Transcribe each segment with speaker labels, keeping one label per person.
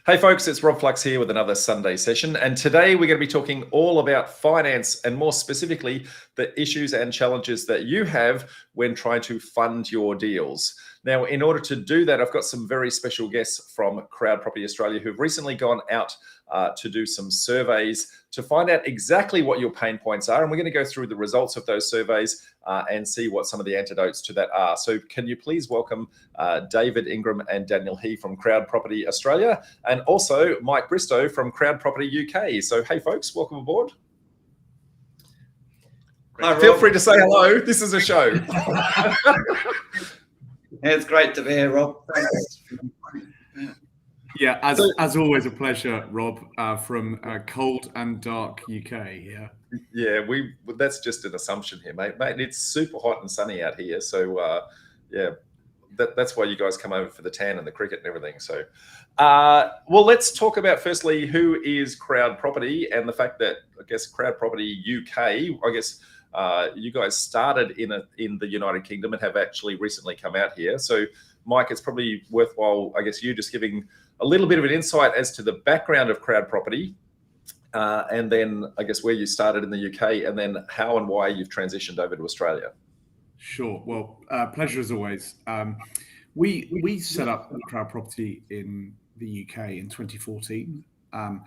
Speaker 1: Hey folks, it's Rob Flux here with another Sunday session, and today we're going to be talking all about finance and more specifically the issues and challenges that you have when trying to fund your deals. Now, in order to do that, I've got some very special guests from CrowdProperty Australia who've recently gone out to do some surveys to find out exactly what your pain points are, and we're going to go through the results of those surveys and see what some of the antidotes to that are. So can you please welcome David, Ingram and Daniel He from CrowdProperty Australia, and also Mike Bristow from CrowdProperty UK. So hey folks, welcome aboard.
Speaker 2: Hi,
Speaker 1: Feel free to say hello. This is a show.
Speaker 2: It's great to be here, Rob. Thanks.
Speaker 3: Yeah, as always, a pleasure, Rob, from cold and dark UK.
Speaker 1: Yeah, that's just an assumption here, mate. It's super hot and sunny out here, so yeah, that's why you guys come over for the tan and the cricket and everything. So, well, let's talk about firstly who is CrowdProperty and the fact that I guess CrowdProperty UK, I guess. You guys started in the United Kingdom and have actually recently come out here. So, Mike, it's probably worthwhile, I guess, you just giving a little bit of an insight as to the background of CrowdProperty, and then I guess where you started in the UK, and then how and why you've transitioned over to Australia.
Speaker 3: Sure. Well, pleasure as always. We set up CrowdProperty in the UK in 2014. The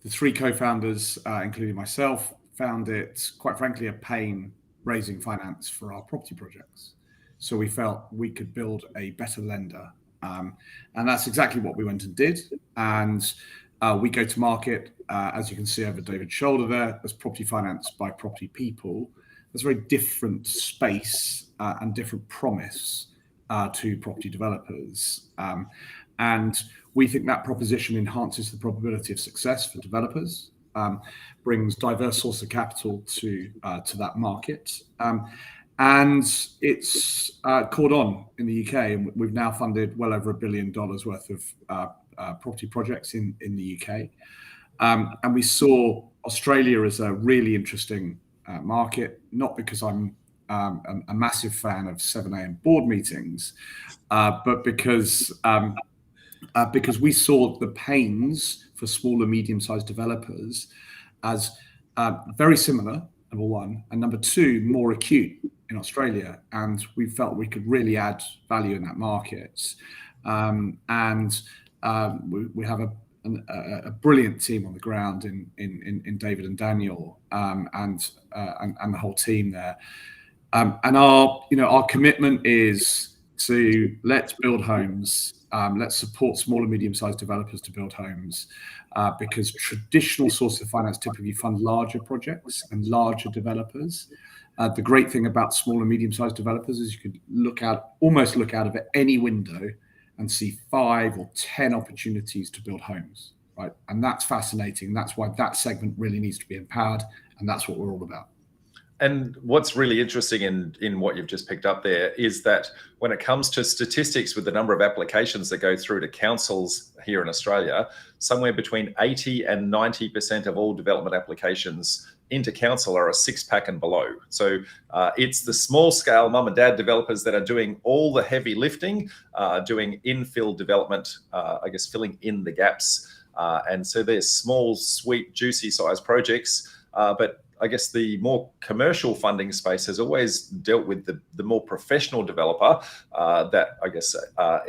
Speaker 3: three co-founders, including myself, found it, quite frankly, a pain raising finance for our property projects. So we felt we could build a better lender. And that's exactly what we went and did. And we go to market, as you can see over David's shoulder there, as property finance by property people. There's a very different space and different promise to property developers. And we think that proposition enhances the probability of success for developers. Brings diverse source of capital to that market, and it's caught on in the UK, and we've now funded well over $1 billion worth of property projects in the UK, and we saw Australia as a really interesting market, not because I'm a massive fan of 7 a.m. board meetings, but because we saw the pains for small and medium-sized developers as very similar, number one, and number two, more acute in Australia. And we felt we could really add value in that market. And we have a brilliant team on the ground in David and Daniel, and the whole team there. And our commitment is to let's build homes. Let's support small and medium-sized developers to build homes, because traditional sources of finance typically fund larger projects and larger developers. The great thing about small and medium-sized developers is you could almost look out of any window and see 5 or 10 opportunities to build homes, right? And that's fascinating. That's why that segment really needs to be empowered, and that's what we're all about.
Speaker 1: And what's really interesting in what you've just picked up there is that when it comes to statistics with the number of applications that go through to councils here in Australia, somewhere between 80 and 90% of all development applications into council are a 6-pack and below. So it's the small scale mum and dad developers that are doing all the heavy lifting, doing infill development, I guess filling in the gaps. And so there's small, sweet, juicy size projects, but I guess the more commercial funding space has always dealt with the more professional developer that I guess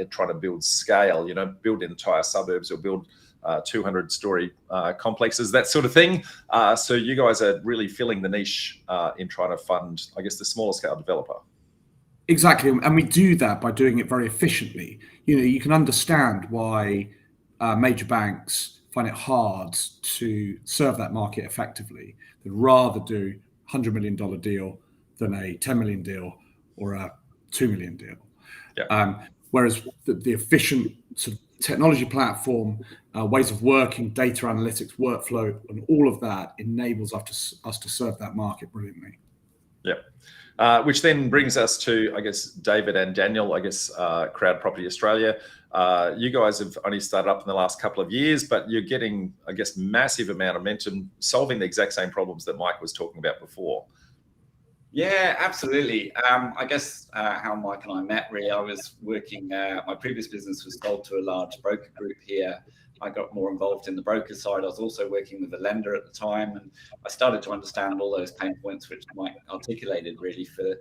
Speaker 1: trying to build scale, build entire suburbs or build 200-story complexes, that sort of thing. So you guys are really filling the niche in trying to fund, I guess, the smaller scale developer.
Speaker 3: Exactly, and we do that by doing it very efficiently. You can understand why major banks find it hard to serve that market effectively. They'd rather do $100 million deal than a $10 million deal or a $2 million deal. Yeah. Whereas the efficient sort of technology platform, ways of working, data analytics, workflow, and all of that enables us to serve that market brilliantly.
Speaker 1: Yeah. Which then brings us to, I guess, David and Daniel, I guess, CrowdProperty Australia. You guys have only started up in the last couple of years, but you're getting, I guess, massive amount of momentum, solving the exact same problems that Mike was talking about before.
Speaker 2: Yeah, absolutely. I guess how Mike and I met, really, I was working, my previous business was sold to a large broker group here. I got more involved in the broker side. I was also working with a lender at the time, and I started to understand all those pain points which Mike articulated really for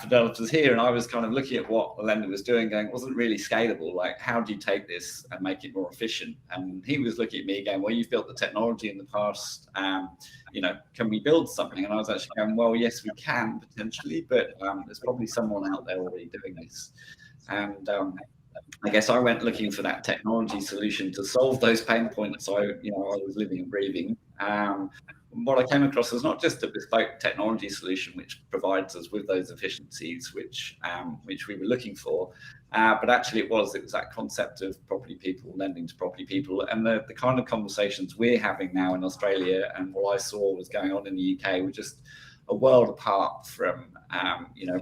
Speaker 2: developers here. And I was kind of looking at what the lender was doing, going, it wasn't really scalable. Like, how do you take this and make it more efficient? And he was looking at me going, well, you've built the technology in the past. Can we build something? And I was actually going, well, yes, we can potentially, but there's probably someone out there already doing this. And I guess I went looking for that technology solution to solve those pain points I was living and breathing. What I came across was not just a bespoke technology solution which provides us with those efficiencies which we were looking for, but actually it was that concept of property people lending to property people, and the kind of conversations we're having now in Australia and what I saw was going on in the UK were just a world apart from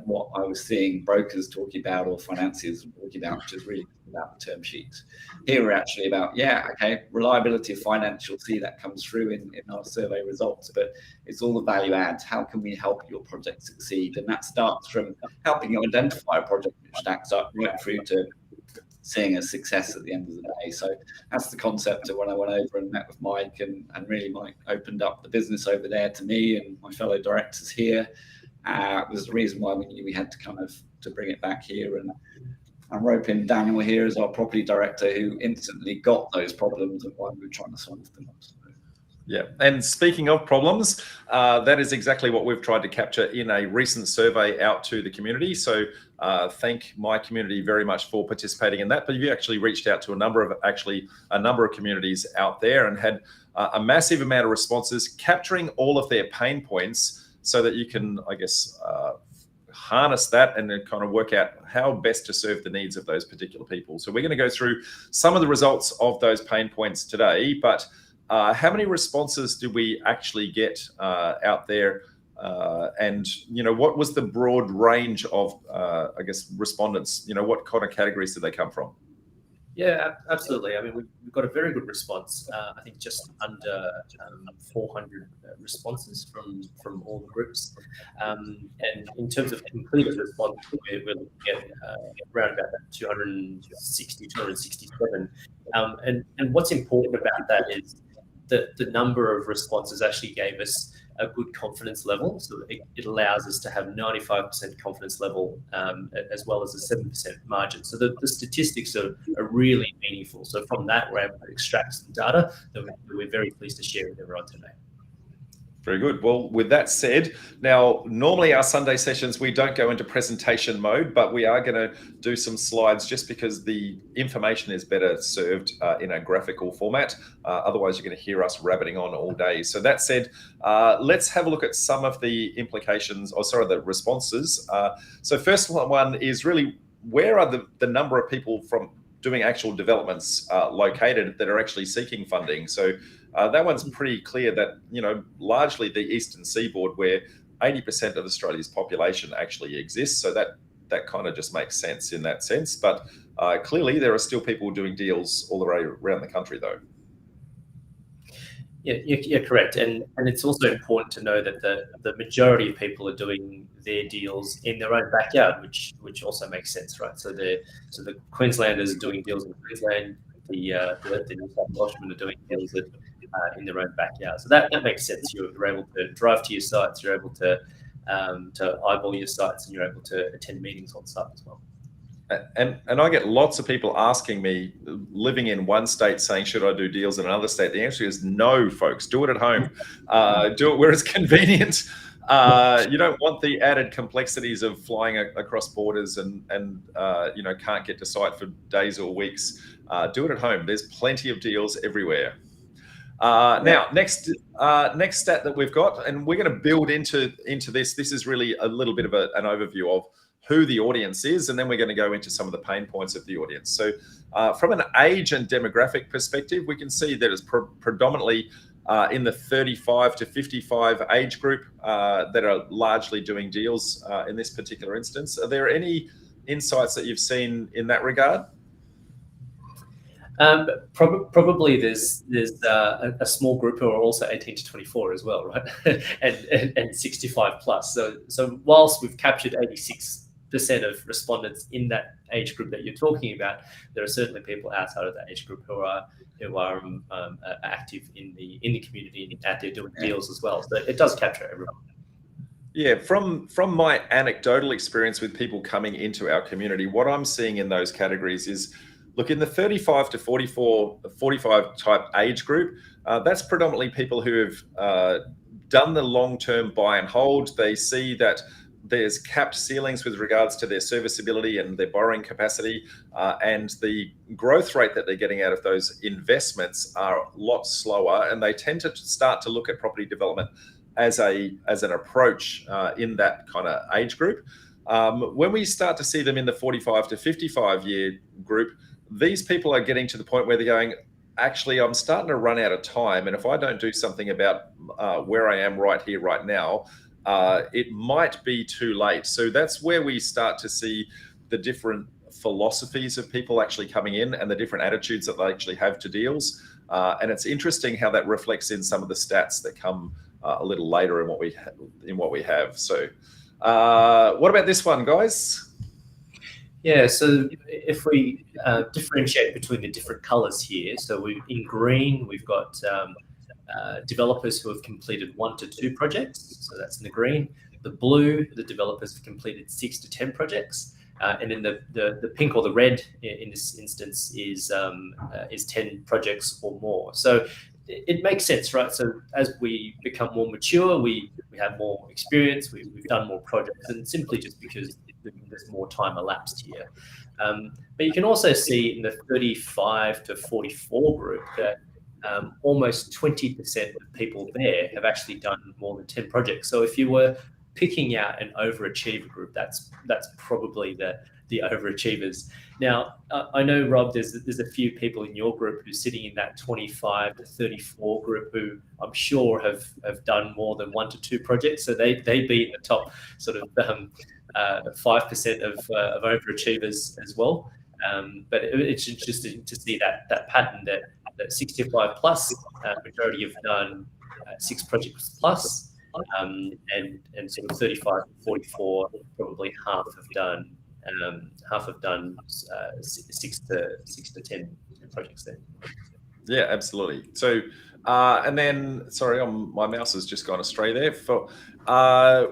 Speaker 2: what I was seeing brokers talking about or financiers talking about, which is really about the term sheets. Here we're actually about, reliability of finance, you'll see that comes through in our survey results, but it's all the value adds. How can we help your project succeed? And that starts from helping you identify a project which stacks up right through to seeing a success at the end of the day. So that's the concept of when I went over and met with Mike, and really Mike opened up the business over there to me and my fellow directors here. It was the reason why we knew we had to bring it back here and rope in Daniel here as our property director, who instantly got those problems and why we were trying to solve them.
Speaker 1: Yeah, and speaking of problems, that is exactly what we've tried to capture in a recent survey out to the community. So thank my community very much for participating in that. But you actually reached out to a number of communities out there and had a massive amount of responses, capturing all of their pain points so that you can, I guess, harness that and then kind of work out how best to serve the needs of those particular people. So we're going to go through some of the results of those pain points today, but how many responses did we actually get out there? And, what was the broad range of, respondents? What kind of categories did they come from?
Speaker 4: Yeah, absolutely. I mean, we've got a very good response. I think just under 400 responses from all the groups. And in terms of completed response, we're looking at around about 260, 267. And what's important about that is that the number of responses actually gave us a good confidence level. So it allows us to have 95% confidence level as well as a 7% margin. So the statistics are really meaningful. So from that, we're able to extract some data that we're very pleased to share with everyone today.
Speaker 1: Very good. Well, with that said, now, normally our Sunday sessions, we don't go into presentation mode, but we are going to do some slides just because the information is better served in a graphical format. Otherwise, you're going to hear us rabbiting on all day. So that said, let's have a look at some of the implications, the responses. So first one is really, where are the number of people from doing actual developments located that are actually seeking funding? So that one's pretty clear that, largely the Eastern Seaboard, where 80% of Australia's population actually exists. So that kind of just makes sense in that sense. But clearly there are still people doing deals all the way around the country though.
Speaker 4: Yeah, correct. And it's also important to know that the majority of people are doing their deals in their own backyard, which also makes sense, right? So the Queenslanders are doing deals in Queensland, the New South Welshmen are doing deals in their own backyard. So that makes sense. You're able to drive to your sites, you're able to eyeball your sites, and you're able to attend meetings on site as well.
Speaker 1: And I get lots of people asking me, living in one state, saying, should I do deals in another state? The answer is no, folks. Do it at home. Do it where it's convenient. You don't want the added complexities of flying across borders and can't get to site for days or weeks. Do it at home. There's plenty of deals everywhere. Now, next stat that we've got, and we're going to build into this. This is really a little bit of an overview of who the audience is, and then we're going to go into some of the pain points of the audience. So from an age and demographic perspective, we can see that it's predominantly in the 35 to 55 age group that are largely doing deals in this particular instance. Are there any insights that you've seen in that regard?
Speaker 4: Probably there's a small group who are also 18 to 24 as well, right? and 65 plus. So whilst we've captured 86% of respondents in that age group that you're talking about, there are certainly people outside of that age group who are active in the community and out there doing deals as well. So it does capture everyone.
Speaker 1: Yeah, from my anecdotal experience with people coming into our community, what I'm seeing in those categories is, look, in the 35 to 45 type age group, that's predominantly people who have done the long-term buy and hold. They see that there's capped ceilings with regards to their serviceability and their borrowing capacity, and the growth rate that they're getting out of those investments are a lot slower, and they tend to start to look at property development as an approach in that kind of age group. When we start to see them in the 45 to 55 year group, these people are getting to the point where they're going, actually, I'm starting to run out of time, and if I don't do something about where I am right here, right now, it might be too late. So that's where we start to see the different philosophies of people actually coming in and the different attitudes that they actually have to deals. And it's interesting how that reflects in some of the stats that come a little later in what we have. So what about this one, guys?
Speaker 4: Yeah, so if we differentiate between the different colors here, so in green, we've got developers who have completed 1 to 2 projects. So that's in the green. The blue, the developers have completed 6 to 10 projects. And then the pink or the red in this instance is 10 projects or more. So it makes sense, right? So as we become more mature, we have more experience, we've done more projects, and simply just because there's more time elapsed here. But you can also see in the 35 to 44 group that almost 20% of people there have actually done more than 10 projects. So if you were picking out an overachiever group, that's probably the overachievers. Now, I know, Rob, there's a few people in your group who's sitting in that 25 to 34 group who I'm sure have done more than 1 to 2 projects. So they be in the top sort of 5% of overachievers as well. But it's interesting to see that pattern that 65 plus, majority have done 6 projects plus, and sort of 35 to 44, probably half have done 6 to 10 projects there.
Speaker 1: Yeah, absolutely. So, and then, sorry, my mouse has just gone astray there.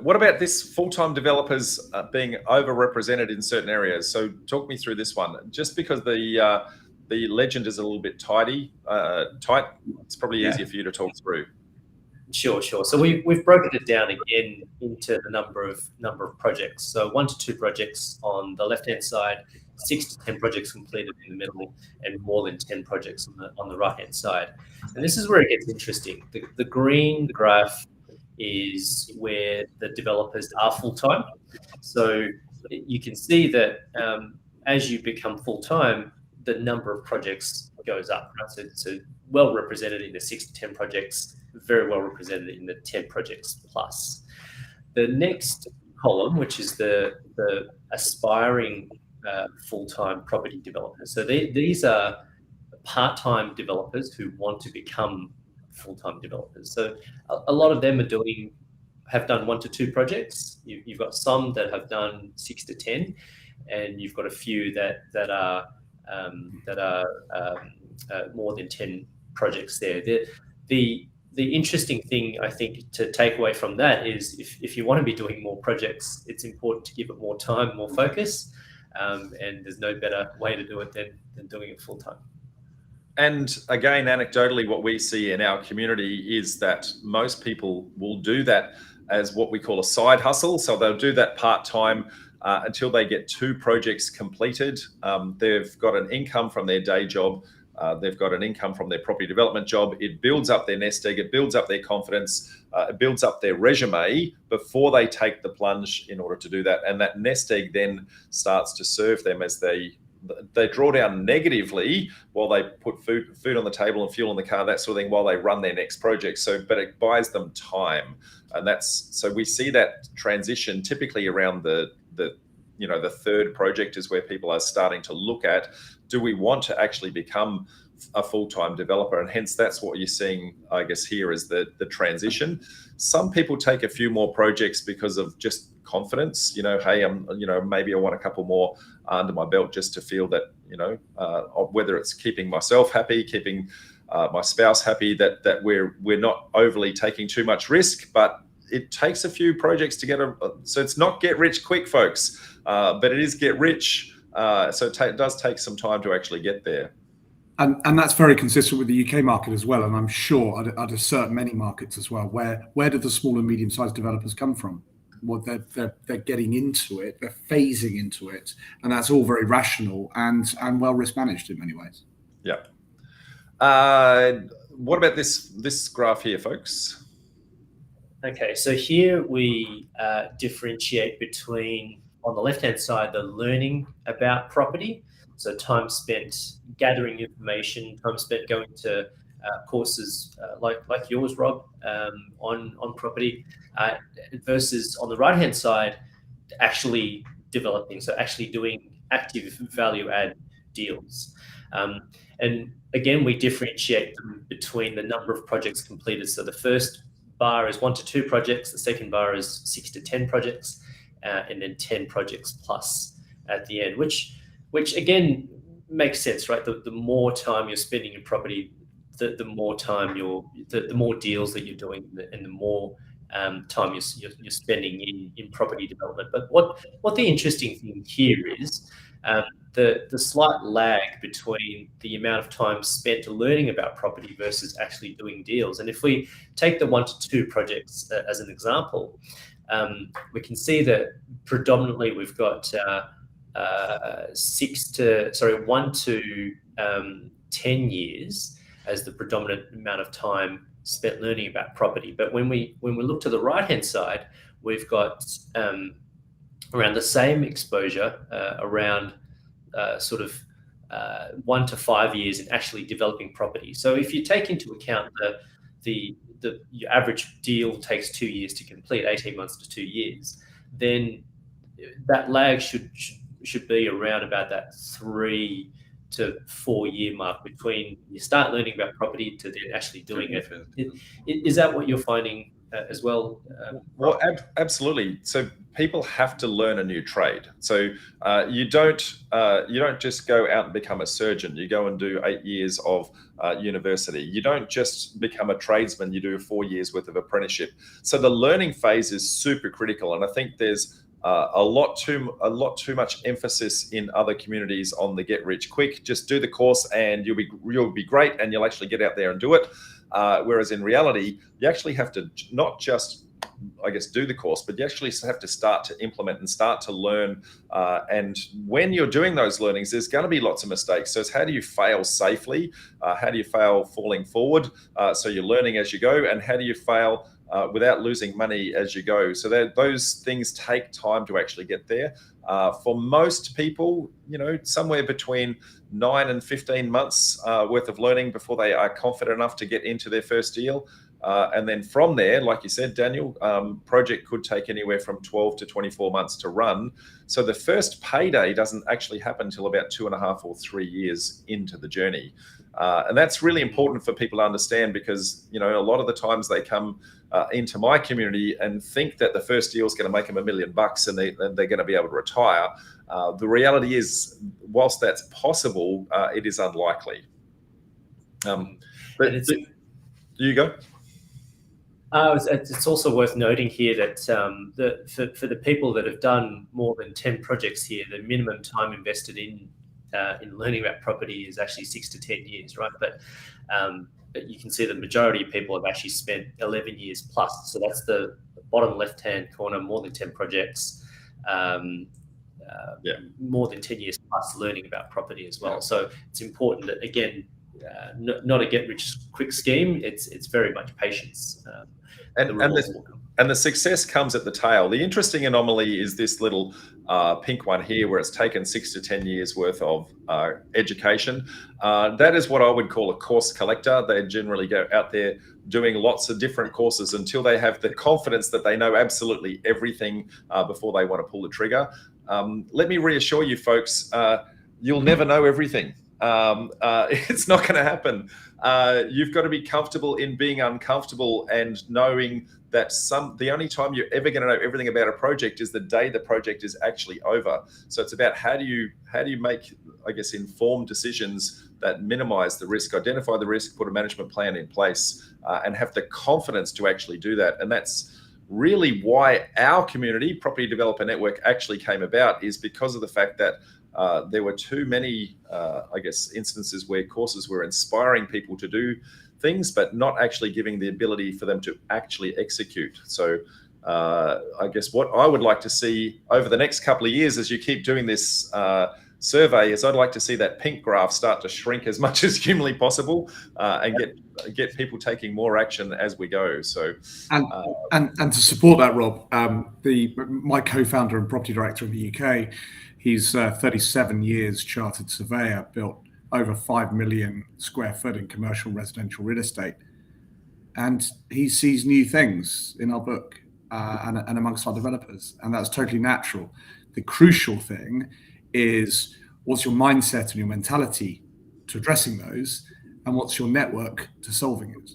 Speaker 1: What about this full-time developers being overrepresented in certain areas? So talk me through this one. Just because the legend is a little bit tight, it's probably easier for you to talk through.
Speaker 4: Sure. So we've broken it down again into the number of projects. So 1 to 2 projects on the left-hand side, 6 to 10 projects completed in the middle, and more than 10 projects on the right-hand side. And this is where it gets interesting. The green graph is where the developers are full-time. So you can see that as you become full-time, the number of projects goes up. Right? So well represented in the 6 to 10 projects, very well represented in the 10 projects plus. The next column, which is the aspiring full-time property developers. So these are part-time developers who want to become full-time developers. So a lot of them have done 1 to 2 projects. You've got some that have done 6 to 10, and you've got a few that are more than 10 projects there. The interesting thing, I think, to take away from that is if you want to be doing more projects, it's important to give it more time, more focus, and there's no better way to do it than doing it full time.
Speaker 1: And again, anecdotally, what we see in our community is that most people will do that as what we call a side hustle. So they'll do that part-time until they get 2 projects completed. They've got an income from their day job. They've got an income from their property development job. It builds up their nest egg. It builds up their confidence. It builds up their resume before they take the plunge in order to do that. And that nest egg then starts to serve them as they draw down negatively while they put food on the table and fuel in the car, that sort of thing, while they run their next project. But it buys them time. And so we see that transition typically around the 3rd project is where people are starting to look at do we want to actually become a full-time developer? And hence that's what you're seeing, I guess, here is the transition. Some people take a few more projects because of just confidence, hey, maybe I want a couple more under my belt just to feel that, whether it's keeping myself happy, keeping my spouse happy, that we're not overly taking too much risk. But it takes a few projects to get so it's not get rich quick, folks, but it is get rich. So it does take some time to actually get there.
Speaker 3: And that's very consistent with the UK market as well. And I'm sure I'd assert many markets as well. Where do the small and medium-sized developers come from? Well, they're getting into it, they're phasing into it, and that's all very rational and well risk managed in many ways.
Speaker 1: Yeah. What about this graph here, folks?
Speaker 4: Okay, so here we differentiate between, on the left-hand side, the learning about property. So time spent gathering information, time spent going to courses like yours, Rob, on property, versus on the right-hand side, actually developing, so actually doing active value add deals. And again, we differentiate them between the number of projects completed. So the first bar is 1 to 2 projects, the second bar is 6 to 10 projects, and then 10 projects plus at the end, which again makes sense, right? The more time you're spending in property, the more time the more deals that you're doing, and the more time you're spending in property development. But what the interesting thing here is the slight lag between the amount of time spent learning about property versus actually doing deals. And if we take the 1 to 2 projects as an example, we can see that predominantly we've got 1 to 10 years as the predominant amount of time spent learning about property. But when we look to the right-hand side, we've got around the same exposure, around 1 to 5 years in actually developing property. So if you take into account your average deal takes 2 years to complete, 18 months to 2 years, then that lag should be around about that 3 to 4 year mark between you start learning about property to then actually doing it. Is that what you're finding as well?
Speaker 1: Well, absolutely. So people have to learn a new trade. So you don't just go out and become a surgeon. You go and do 8 years of university. You don't just become a tradesman. You do 4 years worth of apprenticeship. So the learning phase is super critical, and I think there's a lot too much emphasis in other communities on the get rich quick. Just do the course and you'll be great, and you'll actually get out there and do it. Whereas in reality, you actually have to not just, I guess, do the course, but you actually have to start to implement and start to learn. And when you're doing those learnings, there's going to be lots of mistakes. So it's how do you fail safely? How do you fail falling forward? So you're learning as you go, and how do you fail without losing money as you go? So those things take time to actually get there. For most people, somewhere between 9 and 15 months worth of learning before they are confident enough to get into their first deal. And then from there, like you said, Daniel, project could take anywhere from 12 to 24 months to run. So the first payday doesn't actually happen until about 2.5 or 3 years into the journey. And that's really important for people to understand, because, a lot of the times they come into my community and think that the first deal is going to make them $1 million and they're going to be able to retire. The reality is, whilst that's possible, it is unlikely. But you go.
Speaker 4: It's also worth noting here that for the people that have done more than 10 projects here, the minimum time invested in learning about property is actually 6 to 10 years, right? But you can see the majority of people have actually spent 11 years plus. So that's the bottom left-hand corner, more than 10 projects, more than 10 years plus learning about property as well. Yeah. So it's important that, again, not a get-rich-quick scheme. It's very much patience.
Speaker 1: And the success comes at the tail. The interesting anomaly is this little pink one here, where it's taken 6 to 10 years worth of education. That is what I would call a course collector. They generally go out there doing lots of different courses until they have the confidence that they know absolutely everything before they want to pull the trigger. Let me reassure you folks, you'll never know everything. It's not going to happen. You've got to be comfortable in being uncomfortable and knowing that the only time you're ever going to know everything about a project is the day the project is actually over. So it's about how do you make, I guess, informed decisions that minimize the risk, identify the risk, put a management plan in place, and have the confidence to actually do that. And that's really why our community, Property Developer Network, actually came about, is because of the fact that there were too many, I guess, instances where courses were inspiring people to do things, but not actually giving the ability for them to actually execute. So I guess what I would like to see over the next couple of years as you keep doing this survey is I'd like to see that pink graph start to shrink as much as humanly possible, and get people taking more action as we go. So
Speaker 3: and to support that, Rob, my co-founder and property director in the UK, he's 37 years chartered surveyor, built over 5 million square foot in commercial residential real estate, and he sees new things in our book and amongst our developers, and that's totally natural. The crucial thing is what's your mindset and your mentality to addressing those, and what's your network to solving it.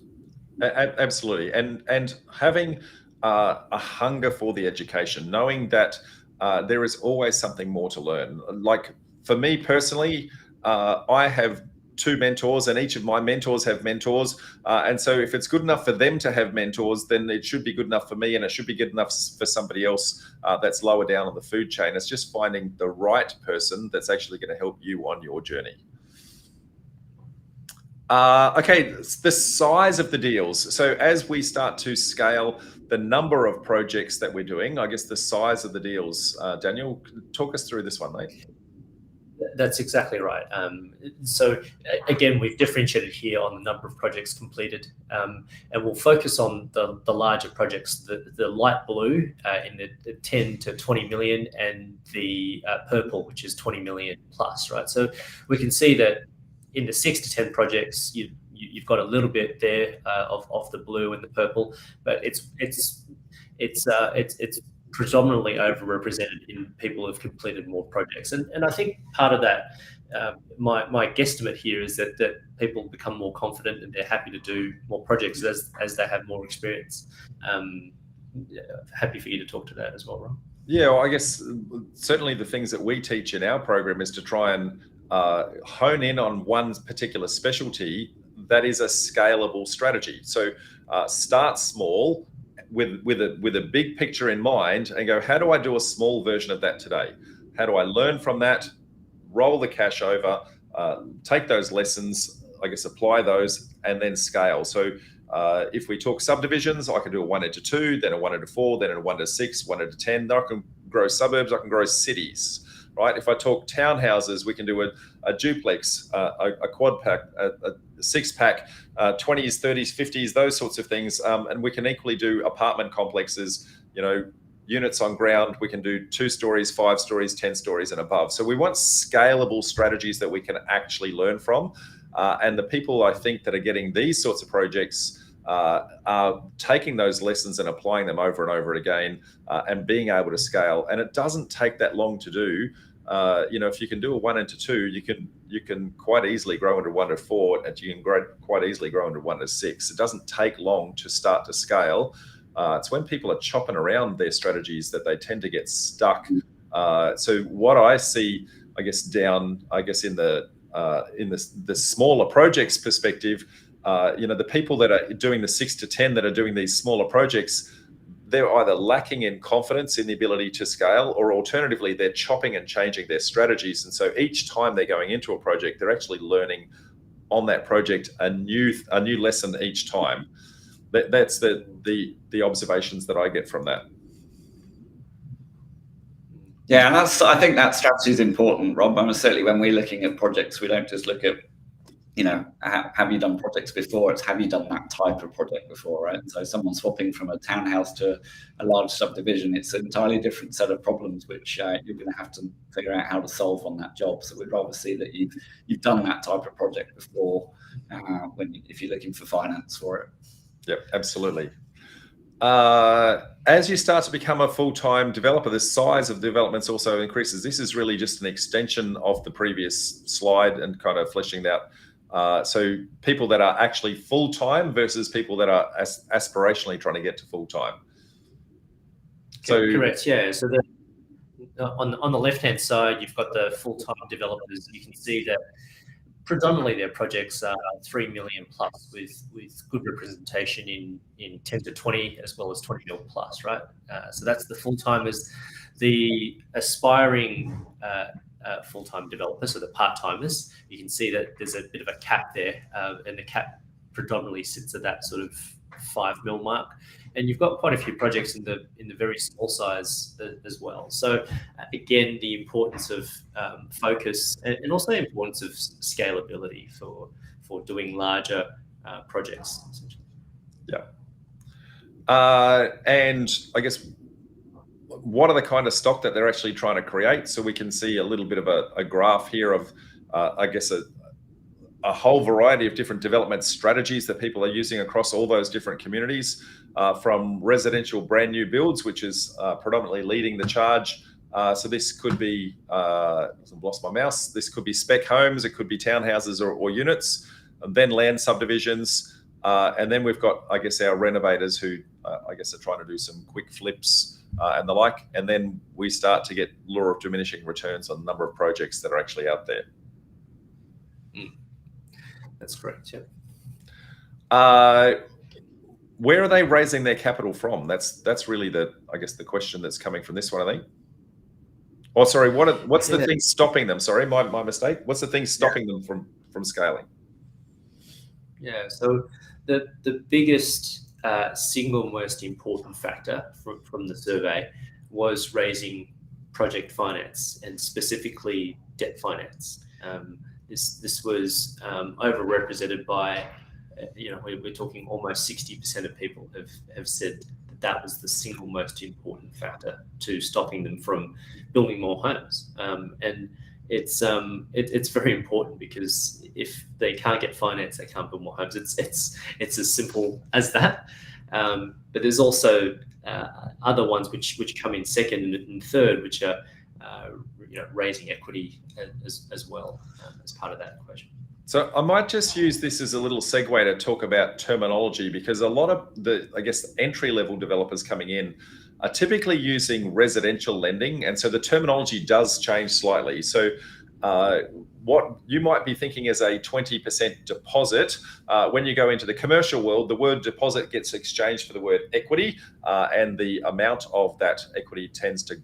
Speaker 1: Absolutely, and having a hunger for the education, knowing that there is always something more to learn. Like for me personally, I have 2 mentors, and each of my mentors have mentors, and so if it's good enough for them to have mentors, then it should be good enough for me, and it should be good enough for somebody else that's lower down on the food chain. It's just finding the right person that's actually going to help you on your journey. Okay, the size of the deals. So as we start to scale the number of projects that we're doing, I guess the size of the deals, Daniel, talk us through this one, mate.
Speaker 4: That's exactly right. So again, we've differentiated here on the number of projects completed, and we'll focus on the larger projects, the light blue in the 10 to 20 million, and the purple, which is 20 million plus, right? So we can see that in the 6 to 10 projects, you've got a little bit there of the blue and the purple, but it's predominantly overrepresented in people who've completed more projects. And I think part of that, my guesstimate here is that people become more confident and they're happy to do more projects as they have more experience. Happy for you to talk to that as well, Rob.
Speaker 1: Yeah, well, I guess certainly the things that we teach in our program is to try and hone in on one particular specialty that is a scalable strategy. So start small, with a big picture in mind, and go, how do I do a small version of that today? How do I learn from that, roll the cash over, take those lessons, I guess apply those, and then scale. So if we talk subdivisions, I can do a 1 into 2, then a 1 into 4, then a 1 to 6, 1 into 10. Then I can grow suburbs, I can grow cities, right? If I talk townhouses, we can do a duplex, a quad pack, a 6-pack, 20s, 30s, 50s, those sorts of things. And we can equally do apartment complexes, units on ground. We can do 2 stories, 5 stories, 10 stories and above. So we want scalable strategies that we can actually learn from. And the people, I think, that are getting these sorts of projects are taking those lessons and applying them over and over again, and being able to scale. And it doesn't take that long to do. If you can do a 1 into 2, you can quite easily grow into 1 to 4, and you can quite easily grow into 1 to 6. It doesn't take long to start to scale. It's when people are chopping around their strategies that they tend to get stuck. So what I see, I guess, in the smaller projects perspective, the people that are doing the 6 to 10 that are doing these smaller projects, they're either lacking in confidence in the ability to scale, or alternatively, they're chopping and changing their strategies. And so each time they're going into a project, they're actually learning on that project a new lesson each time. That's the observations that I get from that.
Speaker 2: Yeah, and I think that strategy is important, Rob. I mean, certainly when we're looking at projects, we don't just look at, have you done projects before? It's have you done that type of project before, right? So someone swapping from a townhouse to a large subdivision, it's an entirely different set of problems which you're going to have to figure out how to solve on that job. So we'd rather see that you've done that type of project before if you're looking for finance for it.
Speaker 1: Yep, absolutely. As you start to become a full-time developer, the size of developments also increases. This is really just an extension of the previous slide and kind of fleshing out. So people that are actually full-time versus people that are aspirationally trying to get to full-time.
Speaker 4: So correct, yeah. So on the left-hand side, you've got the full-time developers. You can see that predominantly their projects are 3 million plus with good representation in 10 to 20 as well as 20 mil plus, right? So that's the full-timers. The aspiring full-time developers, so the part-timers, you can see that there's a bit of a cap there, and the cap predominantly sits at that sort of 5 mil mark. And you've got quite a few projects in the very small size as well. So again, the importance of focus and also the importance of scalability for doing larger projects.
Speaker 1: Yeah. And I guess what are the kind of stock that they're actually trying to create? So we can see a little bit of a graph here of, I guess, a whole variety of different development strategies that people are using across all those different communities, from residential brand new builds, which is predominantly leading the charge. So this could be, I've lost my mouse. This could be spec homes, it could be townhouses or units, and then land subdivisions. And then we've got, I guess, our renovators who, I guess, are trying to do some quick flips and the like. And then we start to get law of diminishing returns on the number of projects that are actually out there.
Speaker 4: That's correct, yeah.
Speaker 1: Where are they raising their capital from? That's really I guess the question that's coming from this one, I think. Oh, sorry, what's the thing stopping them? Sorry, my mistake. What's the thing stopping them from scaling?
Speaker 4: Yeah, so the biggest single most important factor from the survey was raising project finance, and specifically debt finance. This was overrepresented by, we're talking almost 60% of people have said that was the single most important factor to stopping them from building more homes. And it's very important, because if they can't get finance, they can't build more homes. It's as simple as that. But there's also other ones which come in second and third, which are raising equity as well as part of that equation.
Speaker 1: So I might just use this as a little segue to talk about terminology, because a lot of the, I guess, entry-level developers coming in are typically using residential lending, and so the terminology does change slightly. So what you might be thinking is a 20% deposit. When you go into the commercial world, the word deposit gets exchanged for the word equity, and the amount of that equity tends to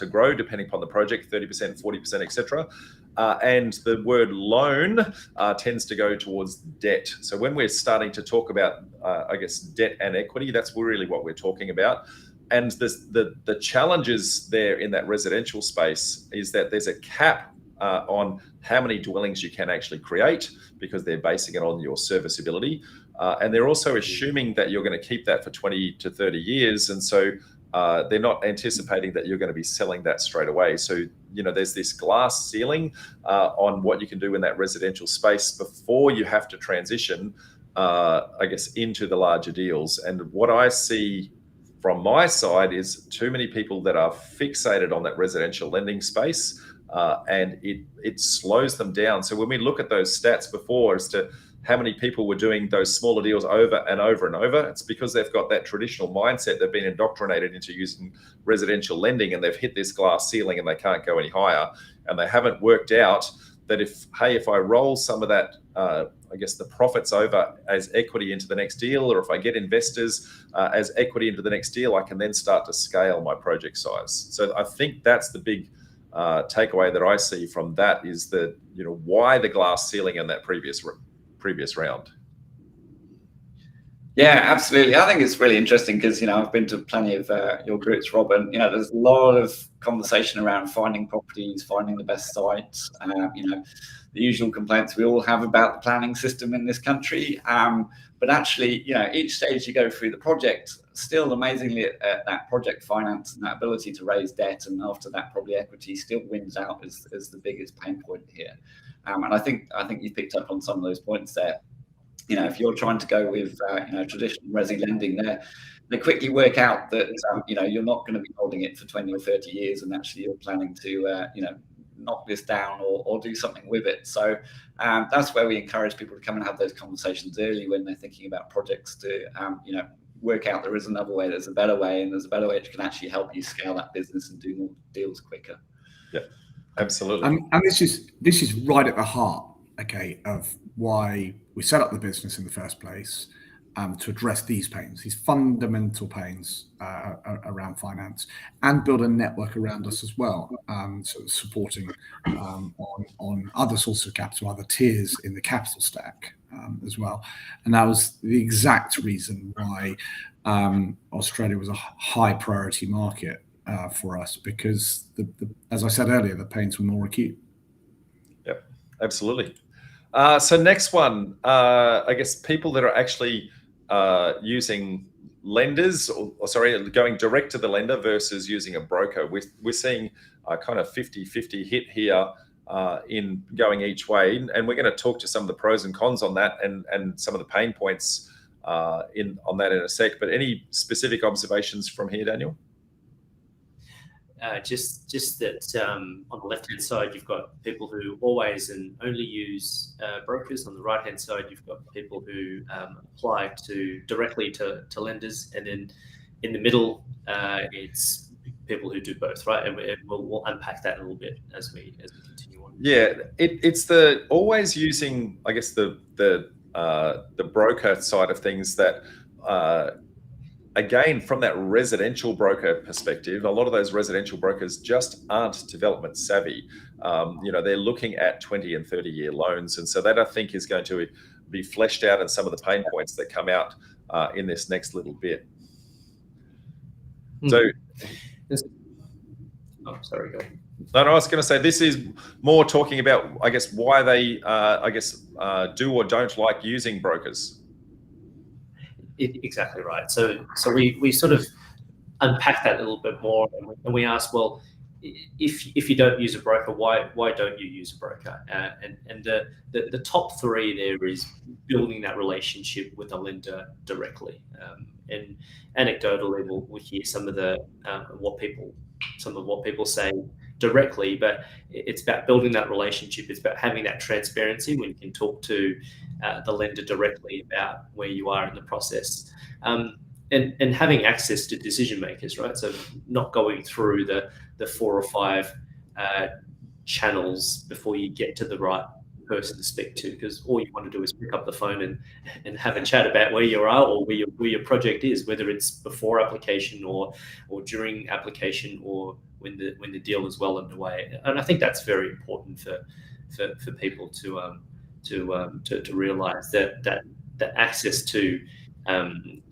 Speaker 1: grow depending upon the project, 30%, 40%, etc. And the word loan tends to go towards debt. So when we're starting to talk about, I guess, debt and equity, that's really what we're talking about. And the challenges there in that residential space is that there's a cap on how many dwellings you can actually create, because they're basing it on your serviceability. And they're also assuming that you're going to keep that for 20 to 30 years. And so they're not anticipating that you're going to be selling that straight away. So, there's this glass ceiling on what you can do in that residential space before you have to transition, I guess, into the larger deals. And what I see from my side is too many people that are fixated on that residential lending space, and it slows them down. So when we look at those stats before as to how many people were doing those smaller deals over and over and over, it's because they've got that traditional mindset. They've been indoctrinated into using residential lending, and they've hit this glass ceiling and they can't go any higher. And they haven't worked out that if I roll some of that, I guess, the profits over as equity into the next deal, or if I get investors as equity into the next deal, I can then start to scale my project size. So I think that's the big takeaway that I see from that, is that, why the glass ceiling in that previous round.
Speaker 2: Yeah, absolutely. I think it's really interesting because, I've been to plenty of your groups, Rob, and, there's a lot of conversation around finding properties, finding the best sites, the usual complaints we all have about the planning system in this country. But actually, each stage you go through the project, still amazingly that project finance and that ability to raise debt, and after that probably equity, still wins out as the biggest pain point here. And I think you picked up on some of those points there. if you're trying to go with traditional resi lending, they quickly work out that you're not going to be holding it for 20 or 30 years, and actually you're planning to knock this down or do something with it. So that's where we encourage people to come and have those conversations early when they're thinking about projects to work out there is another way, there's a better way, and there's a better way that can actually help you scale that business and do more deals quicker.
Speaker 1: Yeah, absolutely.
Speaker 3: And this is right at the heart, okay, of why we set up the business in the first place, to address these pains, these fundamental pains around finance, and build a network around us as well, so supporting on other sources of capital, other tiers in the capital stack as well. And that was the exact reason why Australia was a high priority market for us, because as I said earlier, the pains were more acute. Yep,
Speaker 1: absolutely. So next one, I guess people that are actually using lenders, going direct to the lender versus using a broker. We're seeing a kind of 50-50 hit here in going each way. And we're going to talk to some of the pros and cons on that and some of the pain points on that in a sec. But any specific observations from here, Daniel?
Speaker 4: Just that on the left-hand side, you've got people who always and only use brokers. On the right-hand side, you've got people who apply directly to lenders. And then in the middle, it's people who do both, right? And we'll unpack that a little bit as we continue on.
Speaker 1: Yeah, it's the always using, I guess, the broker side of things that again, from that residential broker perspective, a lot of those residential brokers just aren't development savvy. They're looking at 20 and 30-year loans. And so that, I think, is going to be fleshed out in some of the pain points that come out in this next little bit. So,
Speaker 4: sorry, go ahead.
Speaker 1: No, I was going to say this is more talking about, I guess, why they, do or don't like using brokers.
Speaker 4: Exactly right. So we sort of unpack that a little bit more, and we ask, well, if you don't use a broker, why don't you use a broker? And the top three there is building that relationship with the lender directly. And anecdotally, we'll hear some of what people say directly, but it's about building that relationship. It's about having that transparency when you can talk to the lender directly about where you are in the process, and having access to decision makers, right? So not going through the 4 or 5 channels before you get to the right person to speak to, because all you want to do is pick up the phone and have a chat about where you are or where your project is, whether it's before application or during application or when the deal is well underway. And I think that's very important for people to realize that access to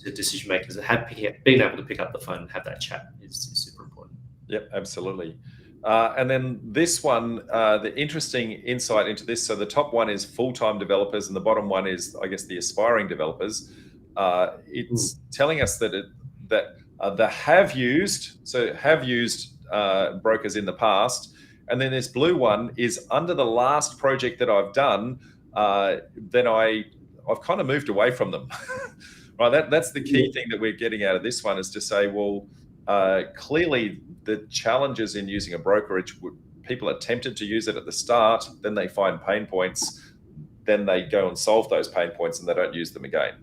Speaker 4: decision makers and being able to pick up the phone and have that chat is super important.
Speaker 1: Yep, absolutely. And then this one, the interesting insight into this. So the top one is full-time developers, and the bottom one is, I guess, the aspiring developers. It's telling us that they have used brokers in the past. And then this blue one is under the last project that I've done, then I've kind of moved away from them. Right, that's the key thing that we're getting out of this one, is to say, well, clearly the challenges in using a brokerage, people are tempted to use it at the start, then they find pain points, then they go and solve those pain points and they don't use them again.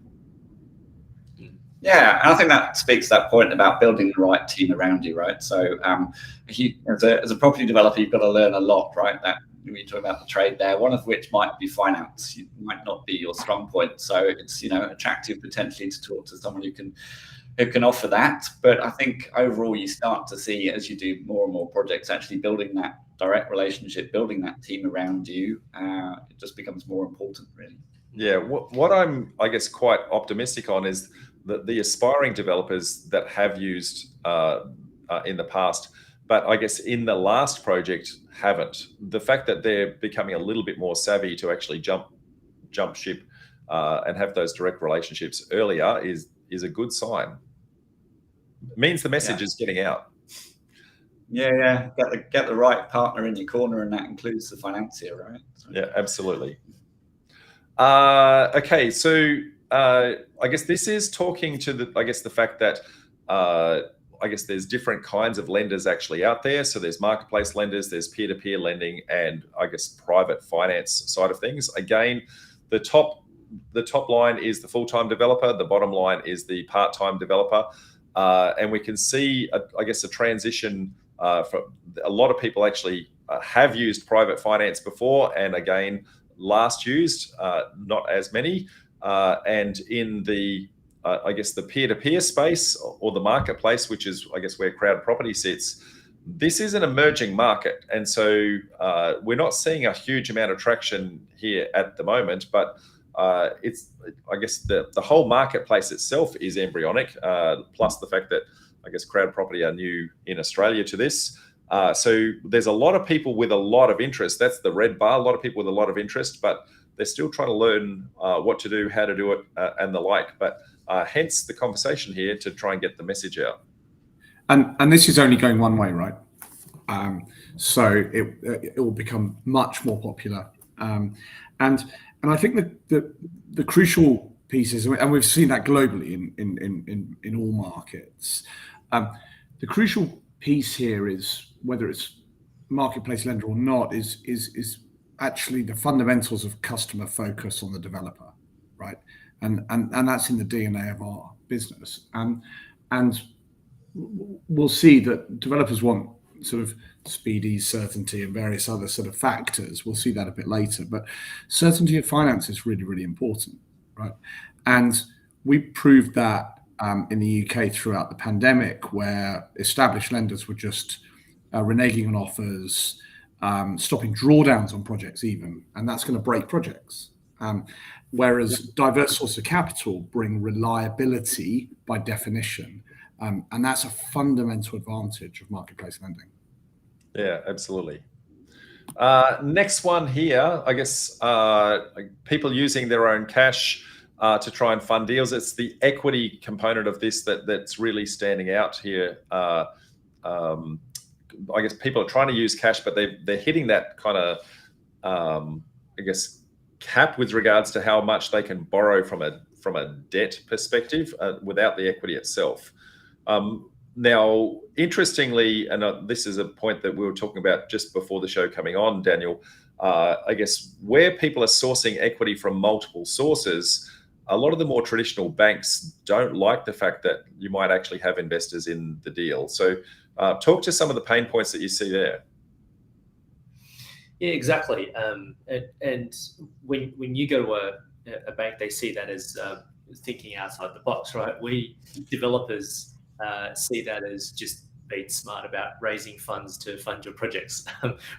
Speaker 2: Yeah, and I think that speaks to that point about building the right team around you, right? So as a property developer, you've got to learn a lot, right? That when you talk about the trade there, one of which might be finance. It might not be your strong point. So it's, attractive potentially to talk to someone who can offer that. But I think overall you start to see, as you do more and more projects, actually building that direct relationship, building that team around you, it just becomes more important, really.
Speaker 1: Yeah, what I'm, I guess, quite optimistic on is that the aspiring developers that have used in the past, but I guess in the last project haven't. The fact that they're becoming a little bit more savvy to actually jump ship and have those direct relationships earlier is a good sign. It means the message is getting out.
Speaker 2: Yeah. Get the right partner in your corner, and that includes the financier, right? So.
Speaker 1: Yeah, absolutely. Okay, so I guess this is talking to the fact that I guess there's different kinds of lenders actually out there. So there's marketplace lenders, there's peer-to-peer lending, and I guess private finance side of things. Again, the top line is the full-time developer, the bottom line is the part-time developer, and we can see I guess a transition for a lot of people actually have used private finance before, and again last used not as many, and in the I guess the peer-to-peer space or the marketplace, which is I guess where CrowdProperty sits, this is an emerging market, and so we're not seeing a huge amount of traction here at the moment, but it's I guess the whole marketplace itself is embryonic, plus the fact that I guess CrowdProperty are new in Australia to this. So there's a lot of people with a lot of interest. That's the red bar, a lot of people with a lot of interest, but they're still trying to learn what to do, how to do it, and the like. But hence the conversation here to try and get the message out.
Speaker 3: And this is only going one way, right? So it will become much more popular. And I think that the crucial pieces, and we've seen that globally in all markets. The crucial piece here is, whether it's marketplace lender or not, is actually the fundamentals of customer focus on the developer, right? And that's in the DNA of our business. And we'll see that developers want sort of speedy certainty and various other sort of factors. We'll see that a bit later, but certainty of finance is really, really important, right? And we proved that in the UK throughout the pandemic, where established lenders were just reneging on offers, stopping drawdowns on projects even, and that's going to break projects. Whereas diverse sources of capital bring reliability by definition, and that's a fundamental advantage of marketplace lending.
Speaker 1: Yeah, absolutely. Next one here, I guess people using their own cash to try and fund deals. It's the equity component of this that's really standing out here. I guess people are trying to use cash, but they're hitting that kind of I guess cap with regards to how much they can borrow from a debt perspective without the equity itself. Now, interestingly, and this is a point that we were talking about just before the show coming on, Daniel, I guess where people are sourcing equity from multiple sources, a lot of the more traditional banks don't like the fact that you might actually have investors in the deal. So talk to some of the pain points that you see there.
Speaker 4: Yeah, exactly. And when you go to a bank, they see that as thinking outside the box, right? We developers see that as just being smart about raising funds to fund your projects.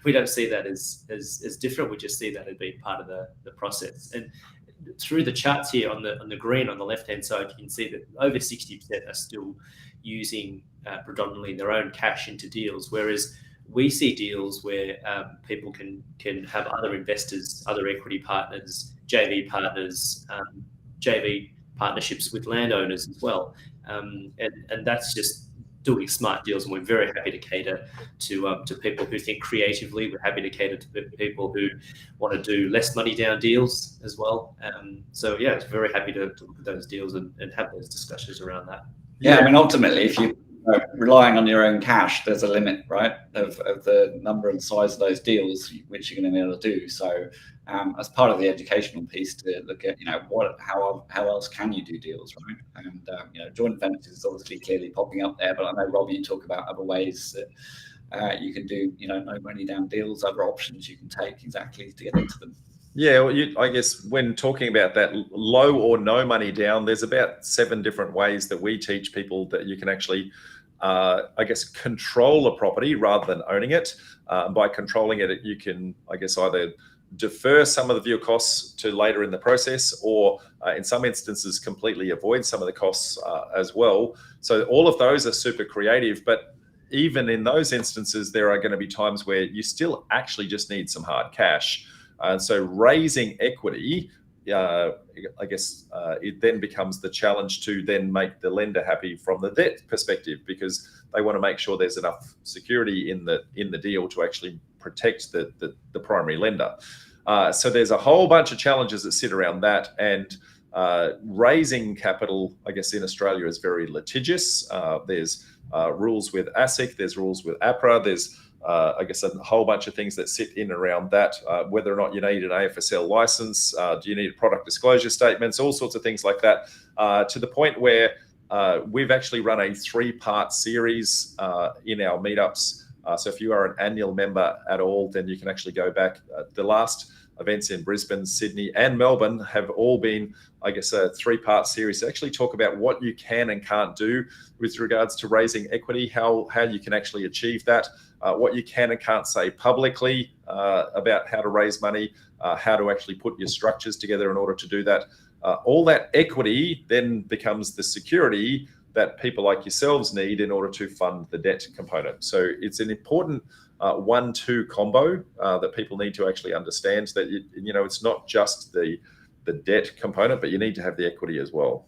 Speaker 4: We don't see that as different. We just see that as being part of the process. And through the charts here on the green on the left-hand side, you can see that over 60% are still using predominantly their own cash into deals, whereas we see deals where people can have other investors, other equity partners, JV partners, JV partnerships with landowners as well. And that's just doing smart deals, and we're very happy to cater to people who think creatively. We're happy to cater to people who want to do less money down deals as well. So yeah, it's very happy to look at those deals and have those discussions around that.
Speaker 2: Yeah, I mean, ultimately, if you relying on your own cash, there's a limit, right, of the number and size of those deals which you're going to be able to do. So as part of the educational piece, to look at, how else can you do deals, right? And joint ventures is obviously clearly popping up there, but I know, Rob, you talk about other ways that you can do, no money down deals, other options you can take exactly to get into them.
Speaker 1: Yeah, well, I guess when talking about that low or no money down, there's about 7 different ways that we teach people that you can actually, I guess, control a property rather than owning it. By controlling it, you can, I guess, either defer some of your costs to later in the process, or in some instances, completely avoid some of the costs as well. So all of those are super creative, but even in those instances, there are going to be times where you still actually just need some hard cash. And so raising equity, I guess it then becomes the challenge to then make the lender happy from the debt perspective, because they want to make sure there's enough security in the deal to actually protect the primary lender. So there's a whole bunch of challenges that sit around that, and raising capital, I guess, in Australia is very litigious. There's rules with ASIC, there's rules with APRA, there's I guess a whole bunch of things that sit in around that, whether or not you need an AFSL license, do you need product disclosure statements, all sorts of things like that, to the point where we've actually run a 3-part series in our meetups. So if you are an annual member at all, then you can actually go back. The last events in Brisbane, Sydney, and Melbourne have all been, I guess, a 3-part series to actually talk about what you can and can't do with regards to raising equity, how you can actually achieve that, what you can and can't say publicly about how to raise money, how to actually put your structures together in order to do that. All that equity then becomes the security that people like yourselves need in order to fund the debt component. So it's an important 1-2 combo that people need to actually understand, that you know, it's not just the debt component, but you need to have the equity as well.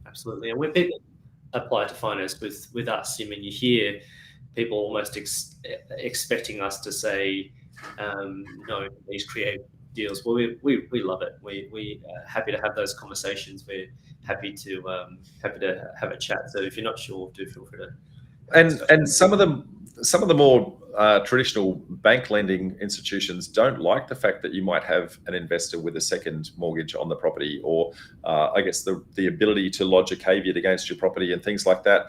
Speaker 4: Absolutely. And when people apply to finance with us, I mean, you hear people almost expecting us to say, no, these creative deals. Well, we love it. We are happy to have those conversations. We're happy to have a chat. So if you're not sure, do feel free to.
Speaker 1: And some of the more traditional bank lending institutions don't like the fact that you might have an investor with a second mortgage on the property, or I guess the ability to lodge a caveat against your property and things like that.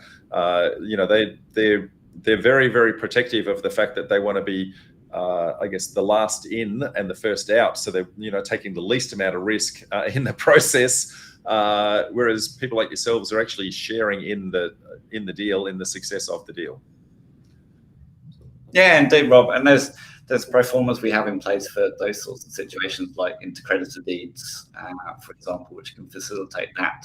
Speaker 1: You know, they're very, very protective of the fact that they want to be, I guess, the last in and the first out. So they're, you know, taking the least amount of risk in the process, whereas people like yourselves are actually sharing in the deal, in the success of the deal.
Speaker 2: Yeah, indeed, Rob. And there's pro formas we have in place for those sorts of situations, like intercreditor deeds, for example, which can facilitate that.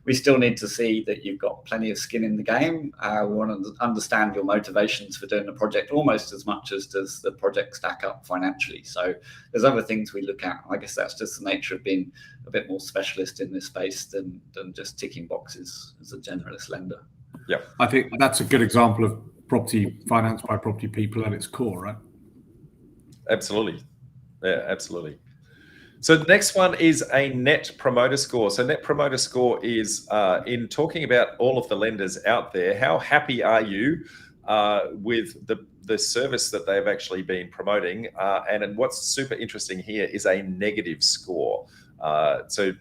Speaker 2: We still need to see that you've got plenty of skin in the game. We want to understand your motivations for doing the project almost as much as does the project stack up financially. So there's other things we look at. I guess that's just the nature of being a bit more specialist in this space than just ticking boxes as a generalist lender.
Speaker 1: Yeah,
Speaker 3: I think that's a good example of property finance by property people at its core, right?
Speaker 1: Absolutely. Yeah, absolutely. So the next one is a net promoter score. So net promoter score is in talking about all of the lenders out there, how happy are you with the service that they've actually been promoting? And what's super interesting here is a negative score. So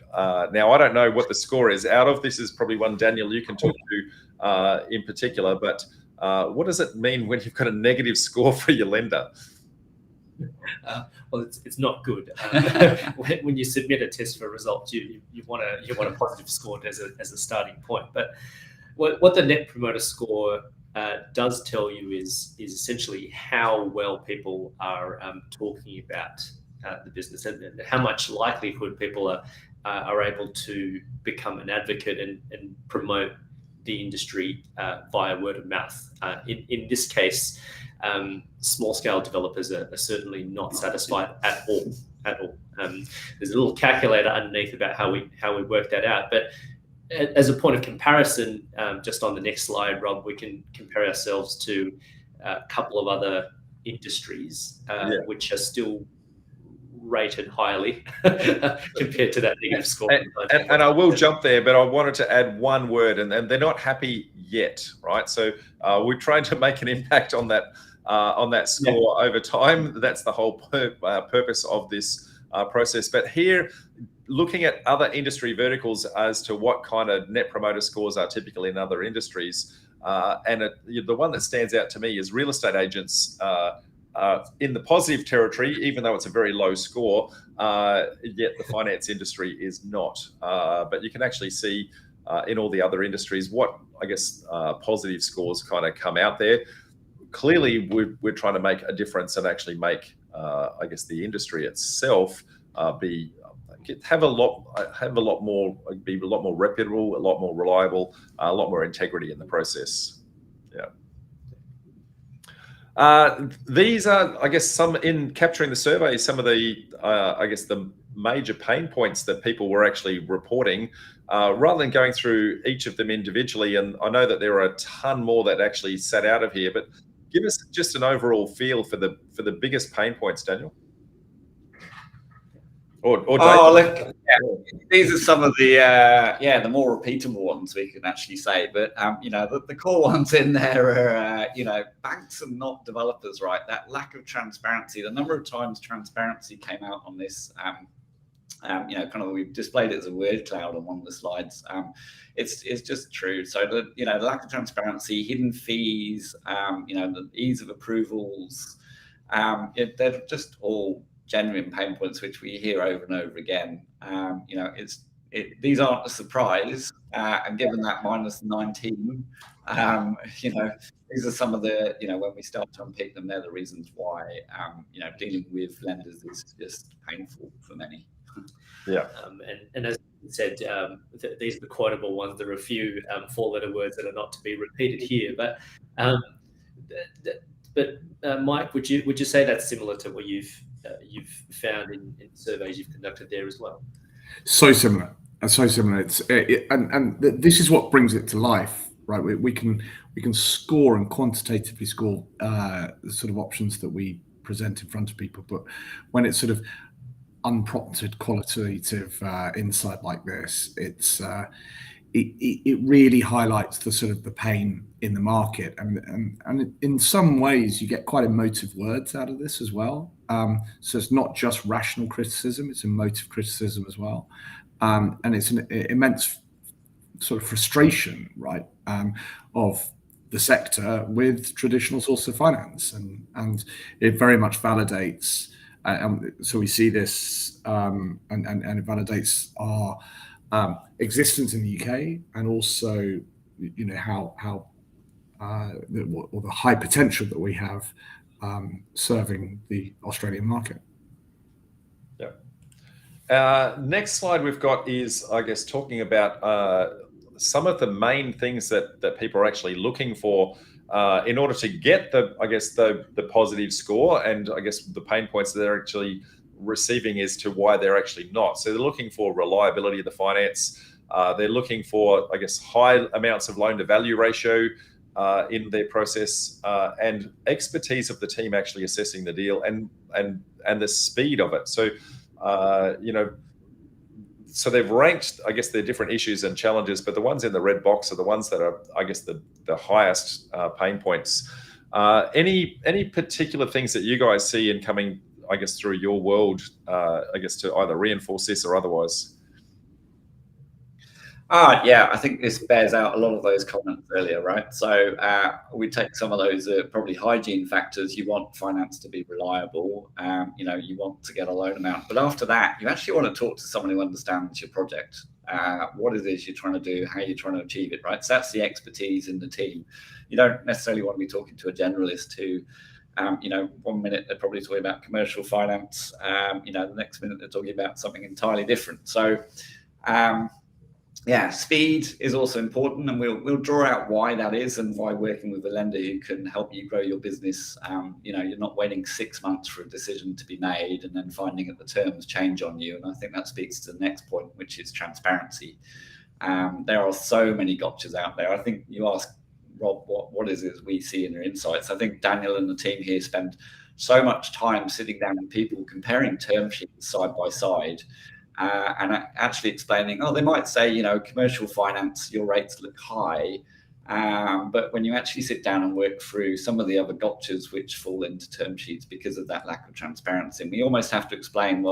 Speaker 1: now I don't know what the score is out of. This is probably one, Daniel, you can talk to in particular, but what does it mean when you've got a negative score for your lender?
Speaker 4: Well, it's not good. When you submit a test for results, you want a positive score as a starting point. But what the net promoter score does tell you is essentially how well people are talking about the business, and how much likelihood people are able to become an advocate and promote the industry via word of mouth. In this case, small-scale developers are certainly not satisfied at all. There's a little calculator underneath about how we work that out. But as a point of comparison, just on the next slide, Rob, we can compare ourselves to a couple of other industries which are still rated highly compared to that negative score.
Speaker 1: And I will jump there, but I wanted to add one word, and they're not happy yet, right? So we're trying to make an impact on that score over time. That's the whole purpose of this process. But here, looking at other industry verticals as to what kind of net promoter scores are typical in other industries, and the one that stands out to me is real estate agents in the positive territory, even though it's a very low score, yet the finance industry is not. But you can actually see in all the other industries what, I guess, positive scores kind of come out there. Clearly, we're trying to make a difference and actually make, I guess, the industry itself be a lot more reputable, a lot more reliable, a lot more integrity in the process. Yeah. These are, I guess, some in capturing the survey, some of the, I guess, the major pain points that people were actually reporting, rather than going through each of them individually. And I know that there are a ton more that actually sat out of here, but give us just an overall feel for the biggest pain points, Daniel. Or
Speaker 2: Oh,
Speaker 1: David?
Speaker 2: look, these are some of the the more repeatable ones we can actually say. But the core ones in there are banks are not developers, right? That lack of transparency, the number of times transparency came out on this. Kind of we've displayed it as a word cloud on one of the slides. It's just true. So the lack of transparency, hidden fees, the ease of approvals, they're just all genuine pain points which we hear over and over again. These aren't a surprise, and given that -19, these are some of the when we start to unpick them, they're the reasons why dealing with lenders is just painful for many.
Speaker 1: Yeah.
Speaker 4: And as you said, these are the quotable ones. There are a few four-letter words that are not to be repeated here, but Mike, would you say that's similar to what you've found in surveys you've conducted there as well?
Speaker 3: So similar. So similar. And this is what brings it to life, right? We can score and quantitatively score the sort of options that we present in front of people, but when it's sort of unprompted qualitative insight like this, it really highlights the sort of the pain in the market, and in some ways you get quite emotive words out of this as well. So it's not just rational criticism; it's emotive criticism as well, and it's an immense sort of frustration, right, of the sector with traditional source of finance, and it very much validates. So we see this, and it validates our existence in the UK, and also, how the high potential that we have serving the Australian market.
Speaker 1: Yeah. Next slide we've got is, I guess, talking about some of the main things that people are actually looking for in order to get the positive score, and I guess the pain points that they're actually receiving as to why they're actually not. So they're looking for reliability of the finance. They're looking for, I guess, high amounts of loan to value ratio in their process, and expertise of the team actually assessing the deal, and the speed of it. So so they've ranked, I guess, their different issues and challenges, but the ones in the red box are the ones that are, I guess, the highest pain points. Any particular things that you guys see in coming, I guess, through your world, I guess, to either reinforce this or otherwise?
Speaker 2: I think this bears out a lot of those comments earlier, right? So we take some of those probably hygiene factors. You want finance to be reliable. You want to get a loan amount, but after that, you actually want to talk to someone who understands your project, what it is you're trying to do, how you're trying to achieve it, right? So that's the expertise in the team. You don't necessarily want to be talking to a generalist who, 1 minute they're probably talking about commercial finance, the next minute they're talking about something entirely different. So speed is also important, and we'll draw out why that is, and why working with a lender who can help you grow your business. You're not waiting 6 months for a decision to be made and then finding that the terms change on you. And I think that speaks to the next point, which is transparency. There are so many gotchas out there. I think you asked Rob, what is it we see in your insights? I think Daniel and the team here spend so much time sitting down with people, comparing term sheets side by side, and actually explaining, they might say, commercial finance, your rates look high. But when you actually sit down and work through some of the other gotchas which fall into term sheets because of that lack of transparency, we almost have to explain,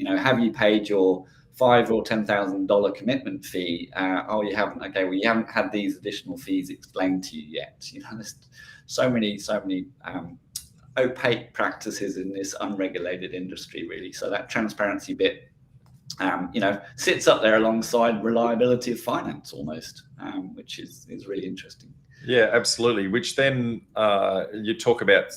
Speaker 2: have you paid your $5,000 or $10,000 commitment fee? You haven't. Okay, well, you haven't had these additional fees explained to you yet. There's so many opaque practices in this unregulated industry, really. So that transparency bit, sits up there alongside reliability of finance almost, which is really interesting.
Speaker 1: Yeah, absolutely. Which then you talk about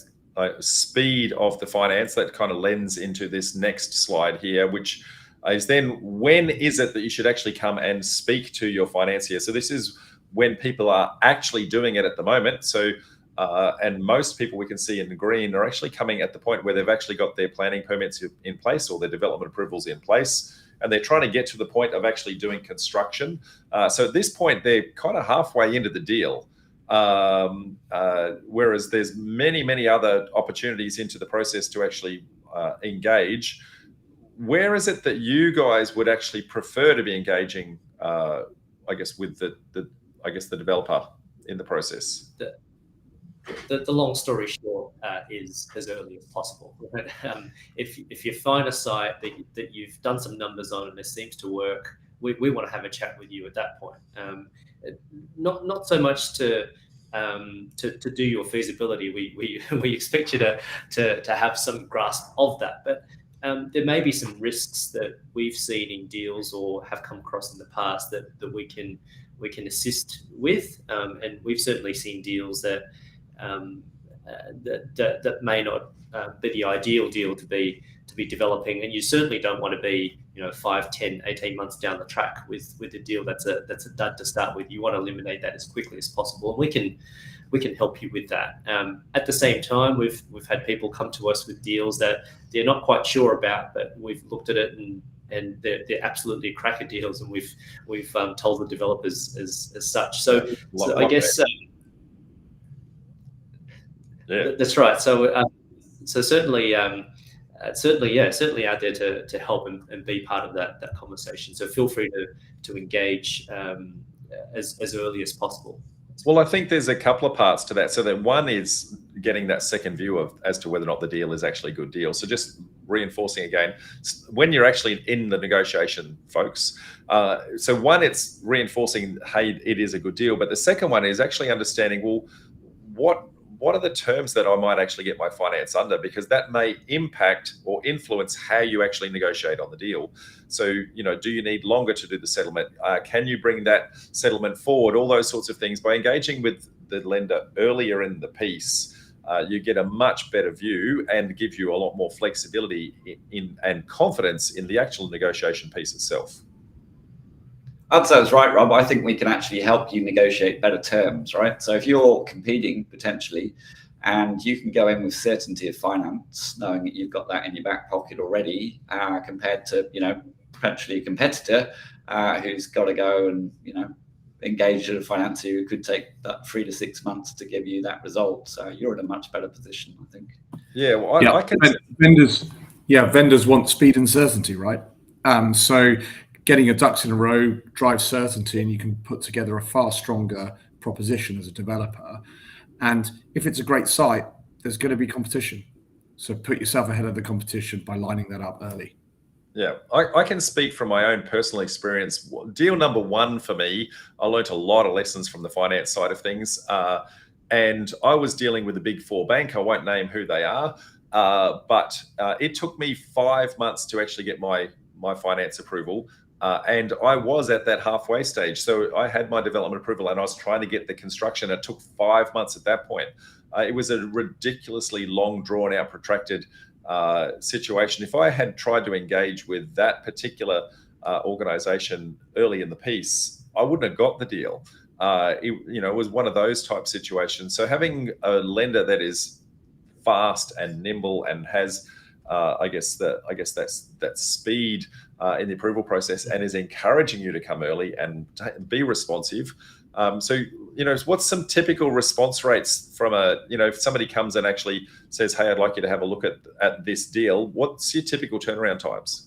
Speaker 1: speed of the finance, that kind of lends into this next slide here, which is then when is it that you should actually come and speak to your financier? So this is when people are actually doing it at the moment. So and most people we can see in the green are actually coming at the point where they've actually got their planning permits in place or their development approvals in place, and they're trying to get to the point of actually doing construction. So at this point, they're kind of halfway into the deal, whereas there's many other opportunities into the process to actually engage. where is it that you guys would actually prefer to be engaging, I guess, with the developer in the process?
Speaker 4: The long story short is as early as possible. If you find a site that you've done some numbers on and it seems to work, we want to have a chat with you at that point. Not so much to do your feasibility. We expect you to have some grasp of that, but there may be some risks that we've seen in deals or have come across in the past that we can assist with, and we've certainly seen deals that that may not be the ideal deal to be developing, and you certainly don't want to be 5, 10, 18 months down the track with a deal that's a dud to start with. You want to eliminate that as quickly as possible, and we can help you with that. At the same time, we've had people come to us with deals that they're not quite sure about, but we've looked at it and they're absolutely cracker deals, and we've told the developers as such. So I guess that's right. So certainly out there to help and be part of that conversation. So feel free to engage as early as possible.
Speaker 1: Well, I think there's a couple of parts to that. So that one is getting that second view as to whether or not the deal is actually a good deal. So just reinforcing again, when you're actually in the negotiation, folks. So one, it's reinforcing, hey, it is a good deal. But the second one is actually understanding, well, what are the terms that I might actually get my finance under? Because that may impact or influence how you actually negotiate on the deal. So, do you need longer to do the settlement? Can you bring that settlement forward? All those sorts of things. By engaging with the lender earlier in the piece, you get a much better view and give you a lot more flexibility and confidence in the actual negotiation piece itself.
Speaker 2: I'd say that's right, Rob. I think we can actually help you negotiate better terms, right? So if you're competing potentially and you can go in with certainty of finance, knowing that you've got that in your back pocket already, compared to, potentially a competitor who's got to go and, engage a financier who could take that 3 to 6 months to give you that result. So you're in a much better position, I think.
Speaker 1: Yeah, well, I can...
Speaker 3: Vendors want speed and certainty, right? So getting your ducks in a row drives certainty, and you can put together a far stronger proposition as a developer. And if it's a great site, there's going to be competition. So put yourself ahead of the competition by lining that up early.
Speaker 1: Yeah, I can speak from my own personal experience. Deal number one for me, I learned a lot of lessons from the finance side of things. And I was dealing with a big 4 bank. I won't name who they are, but it took me 5 months to actually get my finance approval. And I was at that halfway stage. So I had my development approval and I was trying to get the construction. It took 5 months at that point. It was a ridiculously long, drawn out, protracted situation. If I had tried to engage with that particular organization early in the piece, I wouldn't have got the deal. It was one of those type situations. So having a lender that is fast and nimble and has that speed in the approval process and is encouraging you to come early and be responsive. What's some typical response rates from if somebody comes and actually says, hey, I'd like you to have a look at this deal, what's your typical turnaround times?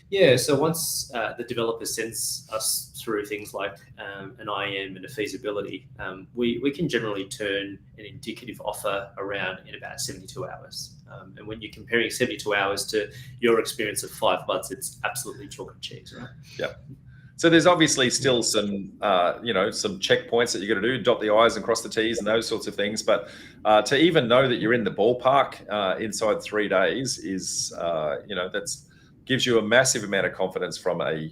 Speaker 4: Yeah, so once the developer sends us through things like an IM and a feasibility, we can generally turn an indicative offer around in about 72 hours. And when you're comparing 72 hours to your experience of 5 months, it's absolutely chalk and cheese, right?
Speaker 1: Yeah. So there's obviously still some, some checkpoints that you got to do, dot the I's and cross the T's and those sorts of things. But to even know that you're in the ballpark inside 3 days is, that's gives you a massive amount of confidence from a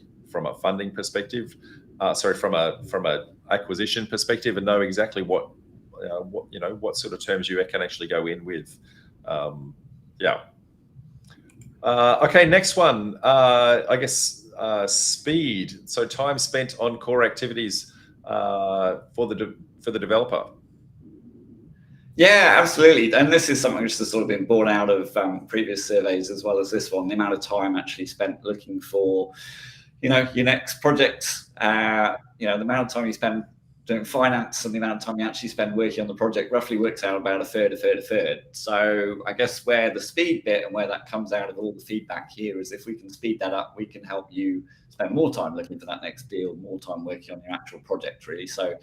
Speaker 1: funding perspective, from a acquisition perspective, and know exactly what sort of terms you can actually go in with. Okay, next one. I guess speed. So time spent on core activities for the developer.
Speaker 2: Yeah, absolutely. And this is something which has sort of been born out of previous surveys as well as this one, the amount of time actually spent looking for, your next project, the amount of time you spend doing finance and the amount of time you actually spend working on the project roughly works out about a third. So I guess where the speed bit and where that comes out of all the feedback here is if we can speed that up, we can help you spend more time looking for that next deal, more time working on your actual project, really. So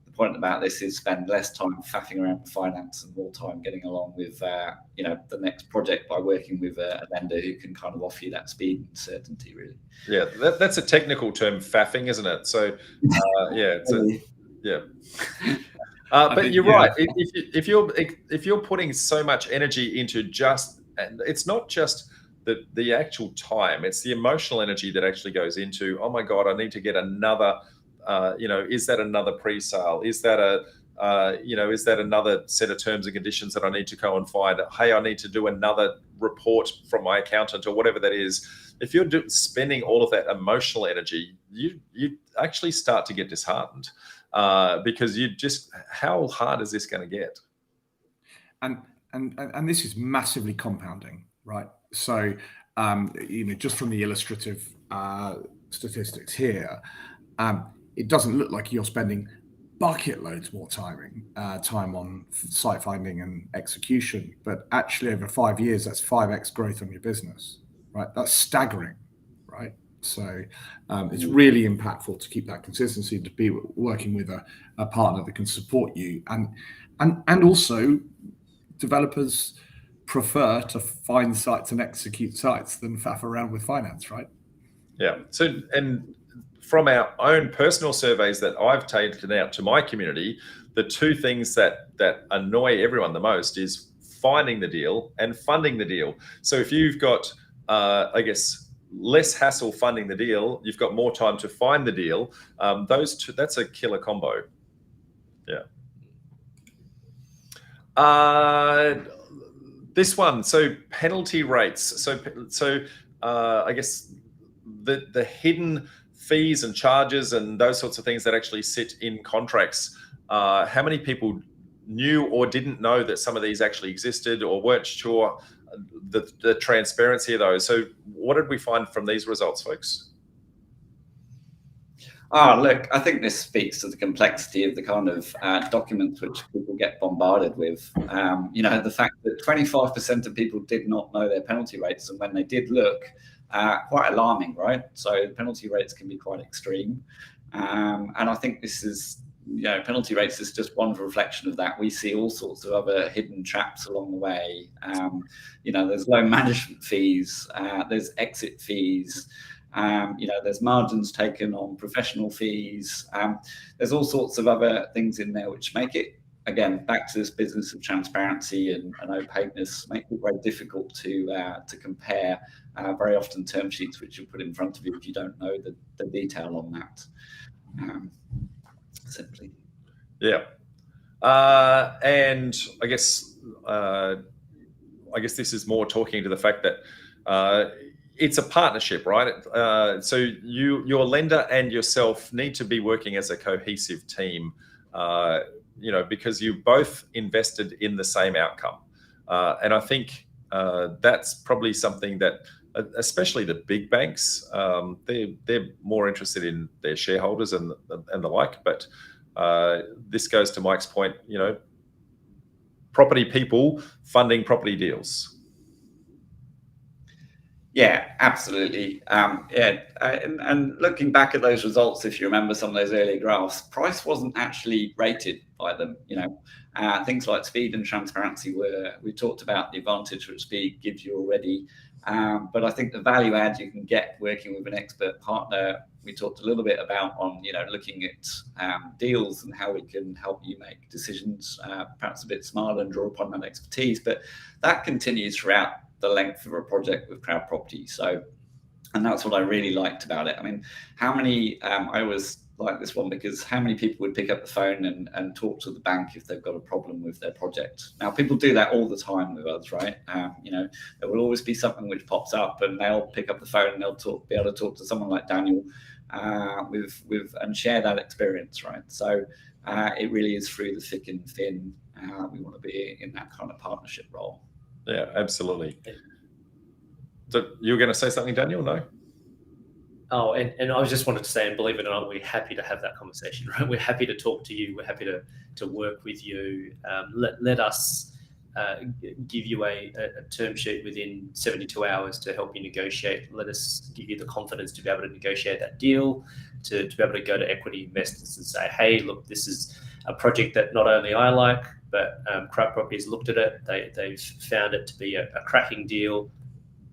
Speaker 2: the point about this is spend less time faffing around with finance and more time getting along with the next project by working with a lender who can kind of offer you that speed and certainty, really.
Speaker 1: Yeah, that's a technical term, faffing, isn't it? So but you're right. If you're putting so much energy into and it's not just the actual time, it's the emotional energy that actually goes into, oh my God, I need to get another, is that another pre-sale? Is that is that another set of terms and conditions that I need to go and find? Hey, I need to do another report from my accountant or whatever that is. If you're spending all of that emotional energy, you actually start to get disheartened because how hard is this going to get?
Speaker 3: And this is massively compounding, right? So, just from the illustrative statistics here, it doesn't look like you're spending bucket loads more time on site finding and execution, but actually over 5 years, that's 5x growth on your business, right? That's staggering, right? So it's really impactful to keep that consistency, to be working with a partner that can support you, and also developers prefer to find sites and execute sites than faff around with finance, right?
Speaker 1: Yeah. So, and from our own personal surveys that I've taken out to my community, the two things that annoy everyone the most is finding the deal and funding the deal. So if you've got, less hassle funding the deal, you've got more time to find the deal. Those two, that's a killer combo. Yeah. This one, so penalty rates. So I guess the hidden fees and charges and those sorts of things that actually sit in contracts. How many people knew or didn't know that some of these actually existed or weren't sure the transparency of those? So what did we find from these results, folks?
Speaker 2: Look, I think this speaks to the complexity of the kind of documents which people get bombarded with. The fact that 25% of people did not know their penalty rates, and when they did look, quite alarming, right? So penalty rates can be quite extreme. And I think this is, penalty rates is just one reflection of that. We see all sorts of other hidden traps along the way. There's loan management fees, there's exit fees, there's margins taken on professional fees. There's all sorts of other things in there which make it, again, back to this business of transparency and opaqueness, make it very difficult to compare. Very often term sheets which you put in front of you if you don't know the detail on that. Simply.
Speaker 1: Yeah. And I guess this is more talking to the fact that it's a partnership, right? So your lender and yourself need to be working as a cohesive team, because you both invested in the same outcome. And I think that's probably something that, especially the big banks, they're more interested in their shareholders and the like. But this goes to Mike's point, property people funding property deals.
Speaker 2: Yeah, absolutely. And looking back at those results, if you remember some of those earlier graphs, price wasn't actually rated by them. Things like speed and transparency we talked about the advantage which speed gives you already. But I think the value add you can get working with an expert partner, we talked a little bit about on, looking at deals and how we can help you make decisions, perhaps a bit smarter and draw upon that expertise. But that continues throughout the length of a project with CrowdProperty. So, and that's what I really liked about it. I mean, how many, I always like this one because how many people would pick up the phone and talk to the bank if they've got a problem with their project? Now, people do that all the time with us, right? There will always be something which pops up and they'll pick up the phone and they'll be able to talk to someone like Daniel and share that experience, right? So it really is through the thick and thin. We want to be in that kind of partnership role.
Speaker 1: Yeah, absolutely. So you were going to say something, Daniel? No?
Speaker 4: Oh, and I just wanted to say, and believe it or not, we're happy to have that conversation, right? We're happy to talk to you. We're happy to work with you. Let us give you a term sheet within 72 hours to help you negotiate. Let us give you the confidence to be able to negotiate that deal, to be able to go to equity investors and say, hey, look, this is a project that not only I like, but CrowdProperty has looked at it. They've found it to be a cracking deal.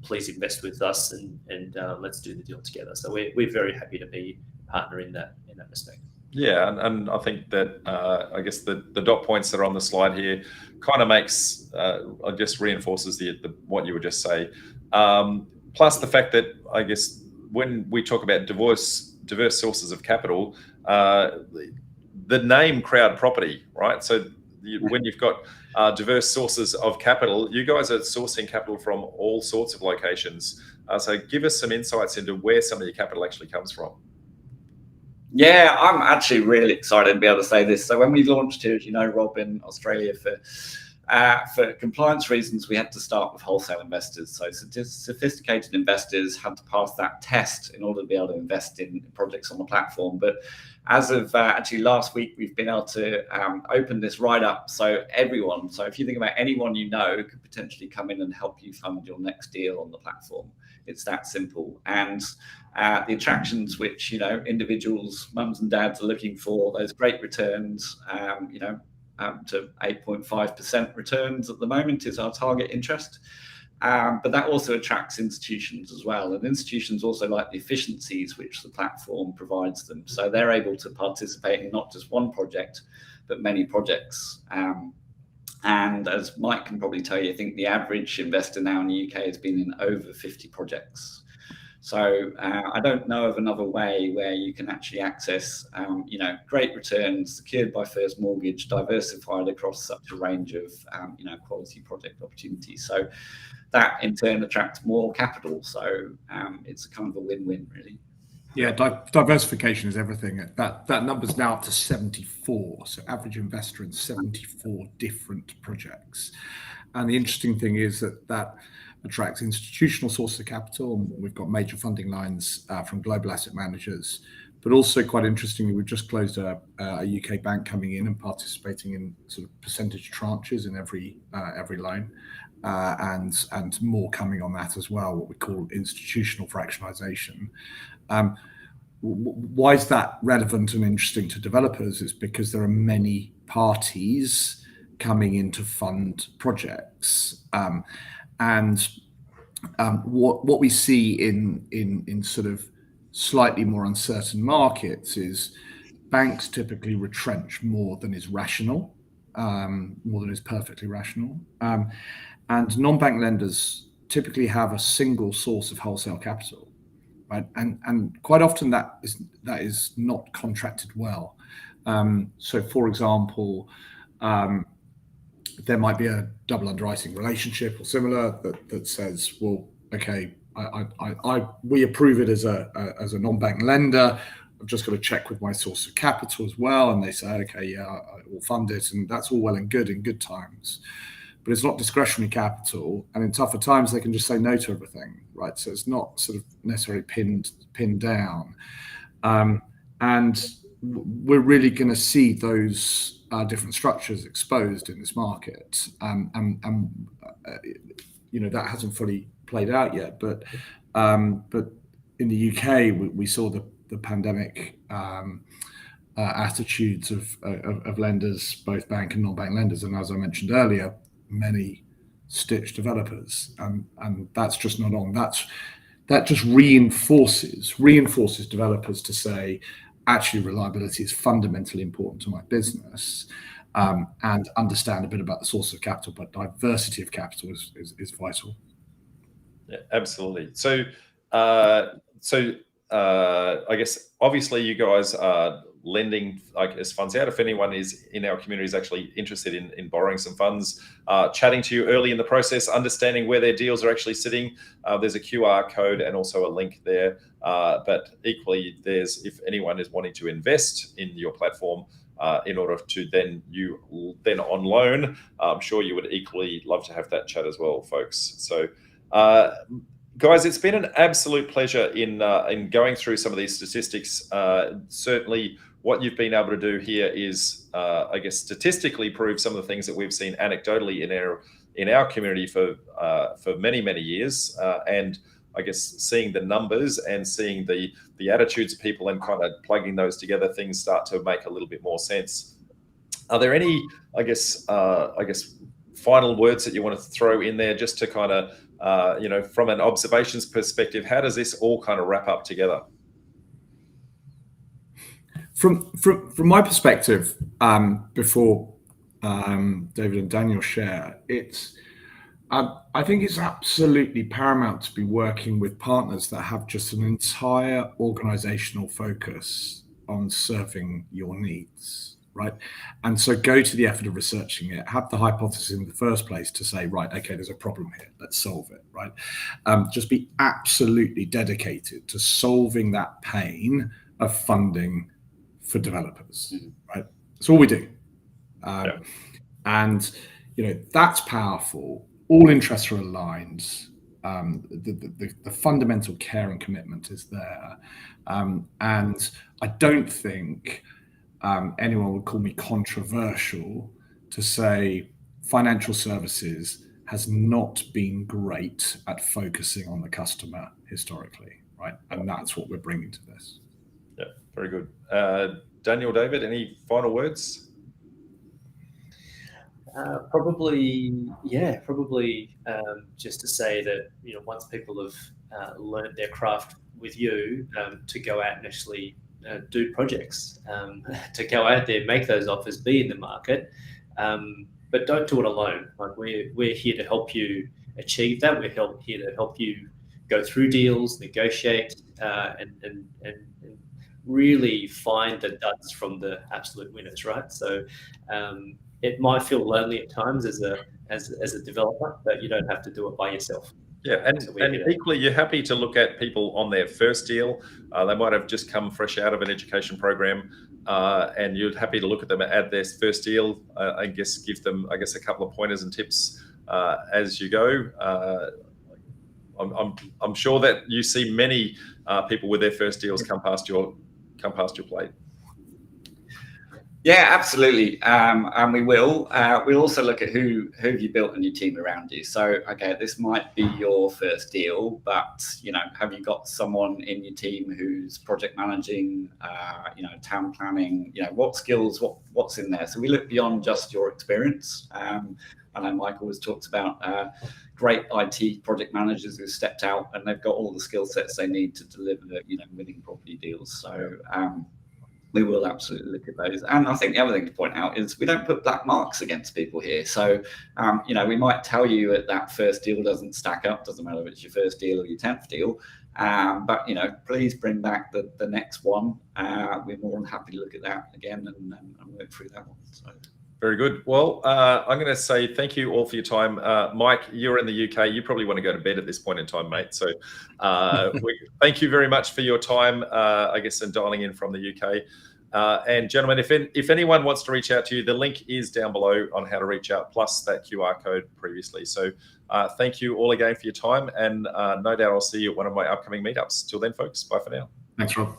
Speaker 4: Please invest with us and let's do the deal together. So we're very happy to be a partner in that respect.
Speaker 1: Yeah, and I think that I guess the dot points that are on the slide here kind of makes I guess reinforces the what you would just say. Plus the fact that I guess when we talk about diverse sources of capital, the name CrowdProperty, right? So when you've got diverse sources of capital, you guys are sourcing capital from all sorts of locations. So give us some insights into where some of your capital actually comes from.
Speaker 2: Yeah, I'm actually really excited to be able to say this. So when we launched here, as you know, Rob, in Australia, for compliance reasons, we had to start with wholesale investors. So sophisticated investors had to pass that test in order to be able to invest in projects on the platform. But as of actually last week, we've been able to open this right up. So everyone, so if you think about anyone you know, could potentially come in and help you fund your next deal on the platform. It's that simple. And the attractions which, you know, individuals, mums and dads are looking for, those great returns, you know, up to 8.5% returns at the moment is our target interest. But that also attracts institutions as well. And institutions also like the efficiencies which the platform provides them. So they're able to participate in not just one project, but many projects. And as Mike can probably tell you, I think the average investor now in the UK has been in over 50 projects. So I don't know of another way where you can actually access, you know, great returns, secured by first mortgage, diversified across such a range of, you know, quality project opportunities. So that in turn attracts more capital. So it's a kind of a win-win, really.
Speaker 3: Yeah, diversification is everything. That number's now up to 74. So average investor in 74 different projects. And the interesting thing is that attracts institutional sources of capital. We've got major funding lines from global asset managers, but also quite interestingly, we've just closed a UK bank coming in and participating in sort of percentage tranches in every loan, and more coming on that as well, what we call institutional fractionalization. Why is that relevant and interesting to developers? It's because there are many parties coming in to fund projects. And what we see in sort of slightly more uncertain markets is banks typically retrench more than is rational, more than is perfectly rational. And non-bank lenders typically have a single source of wholesale capital, right? And quite often that is not contracted well. So for example, there might be a double underwriting relationship or similar that says, well, okay, we approve it as a non-bank lender. I've just got to check with my source of capital as well, and they say, okay, yeah, I will fund it, and that's all well and good in good times, but it's not discretionary capital, and in tougher times they can just say no to everything, right? So it's not sort of necessarily pinned down, and we're really going to see those different structures exposed in this market, and you know, that hasn't fully played out yet, but in the UK we saw the pandemic attitudes of lenders, both bank and non-bank lenders, and as I mentioned earlier, many stitch developers, and that's just not on. That just reinforces developers to say, actually, reliability is fundamentally important to my business, and understand a bit about the source of capital, but diversity of capital is vital.
Speaker 1: Yeah, absolutely. So I guess obviously you guys are lending, I guess, funds out. If anyone is in our community is actually interested in borrowing some funds, chatting to you early in the process, understanding where their deals are actually sitting, there's a QR code and also a link there. But equally, if anyone is wanting to invest in your platform in order to then on loan, I'm sure you would equally love to have that chat as well, folks. So Guys, it's been an absolute pleasure in going through some of these statistics. Certainly, what you've been able to do here is, I guess, statistically prove some of the things that we've seen anecdotally in our community for many years, and I guess seeing the numbers and seeing the attitudes of people and kind of plugging those together, things start to make a little bit more sense. Are there any, I guess, final words that you want to throw in there, just to kind of, from an observations perspective, how does this all kind of wrap up together?
Speaker 3: From my perspective, before David and Daniel share, I think it's absolutely paramount to be working with partners that have just an entire organizational focus on serving your needs, right? And so go to the effort of researching it, have the hypothesis in the first place to say, right, okay, there's a problem here, let's solve it, right? Just be absolutely dedicated to solving that pain of funding for developers, right? That's all we do. And, that's powerful. All interests are aligned. The fundamental care and commitment is there. And I don't think anyone would call me controversial to say financial services has not been great at focusing on the customer historically, right? And that's what we're bringing to this.
Speaker 1: Yeah, very good. Daniel, David, any final words?
Speaker 4: Probably just to say that, once people have learned their craft with you, to go out and actually do projects, to go out there, make those offers, be in the market, but don't do it alone. Like we're here to help you achieve that. We're here to help you go through deals, negotiate, and really find the duds from the absolute winners, right? So it might feel lonely at times as a developer, but you don't have to do it by yourself.
Speaker 1: Yeah, and equally, you're happy to look at people on their first deal. They might have just come fresh out of an education program, and you're happy to look at them at their first deal. I guess give them, a couple of pointers and tips as you go. I'm sure that you see many people with their first deals come past your plate.
Speaker 2: Yeah, absolutely. And we will. We'll also look at who have you built on your team around you. So, okay, this might be your first deal, but, have you got someone in your team who's project managing, town planning, what skills, what's in there? So we look beyond just your experience. I know Mike always talks about great IT project managers who stepped out and they've got all the skill sets they need to deliver, winning property deals. So, we will absolutely look at those. And I think the other thing to point out is we don't put black marks against people here. So, we might tell you that that first deal doesn't stack up, doesn't matter if it's your first deal or your 10th deal. But, please bring back the next one. We're more than happy to look at that again and work through that one. So.
Speaker 1: Very good. Well, I'm going to say thank you all for your time. Mike, you're in the UK. You probably want to go to bed at this point in time, mate. So thank you very much for your time, and dialing in from the UK. And gentlemen, if anyone wants to reach out to you, the link is down below on how to reach out, plus that QR code previously. So thank you all again for your time. And no doubt I'll see you at one of my upcoming meetups. Till then, folks, bye for now.
Speaker 3: Thanks, Rob.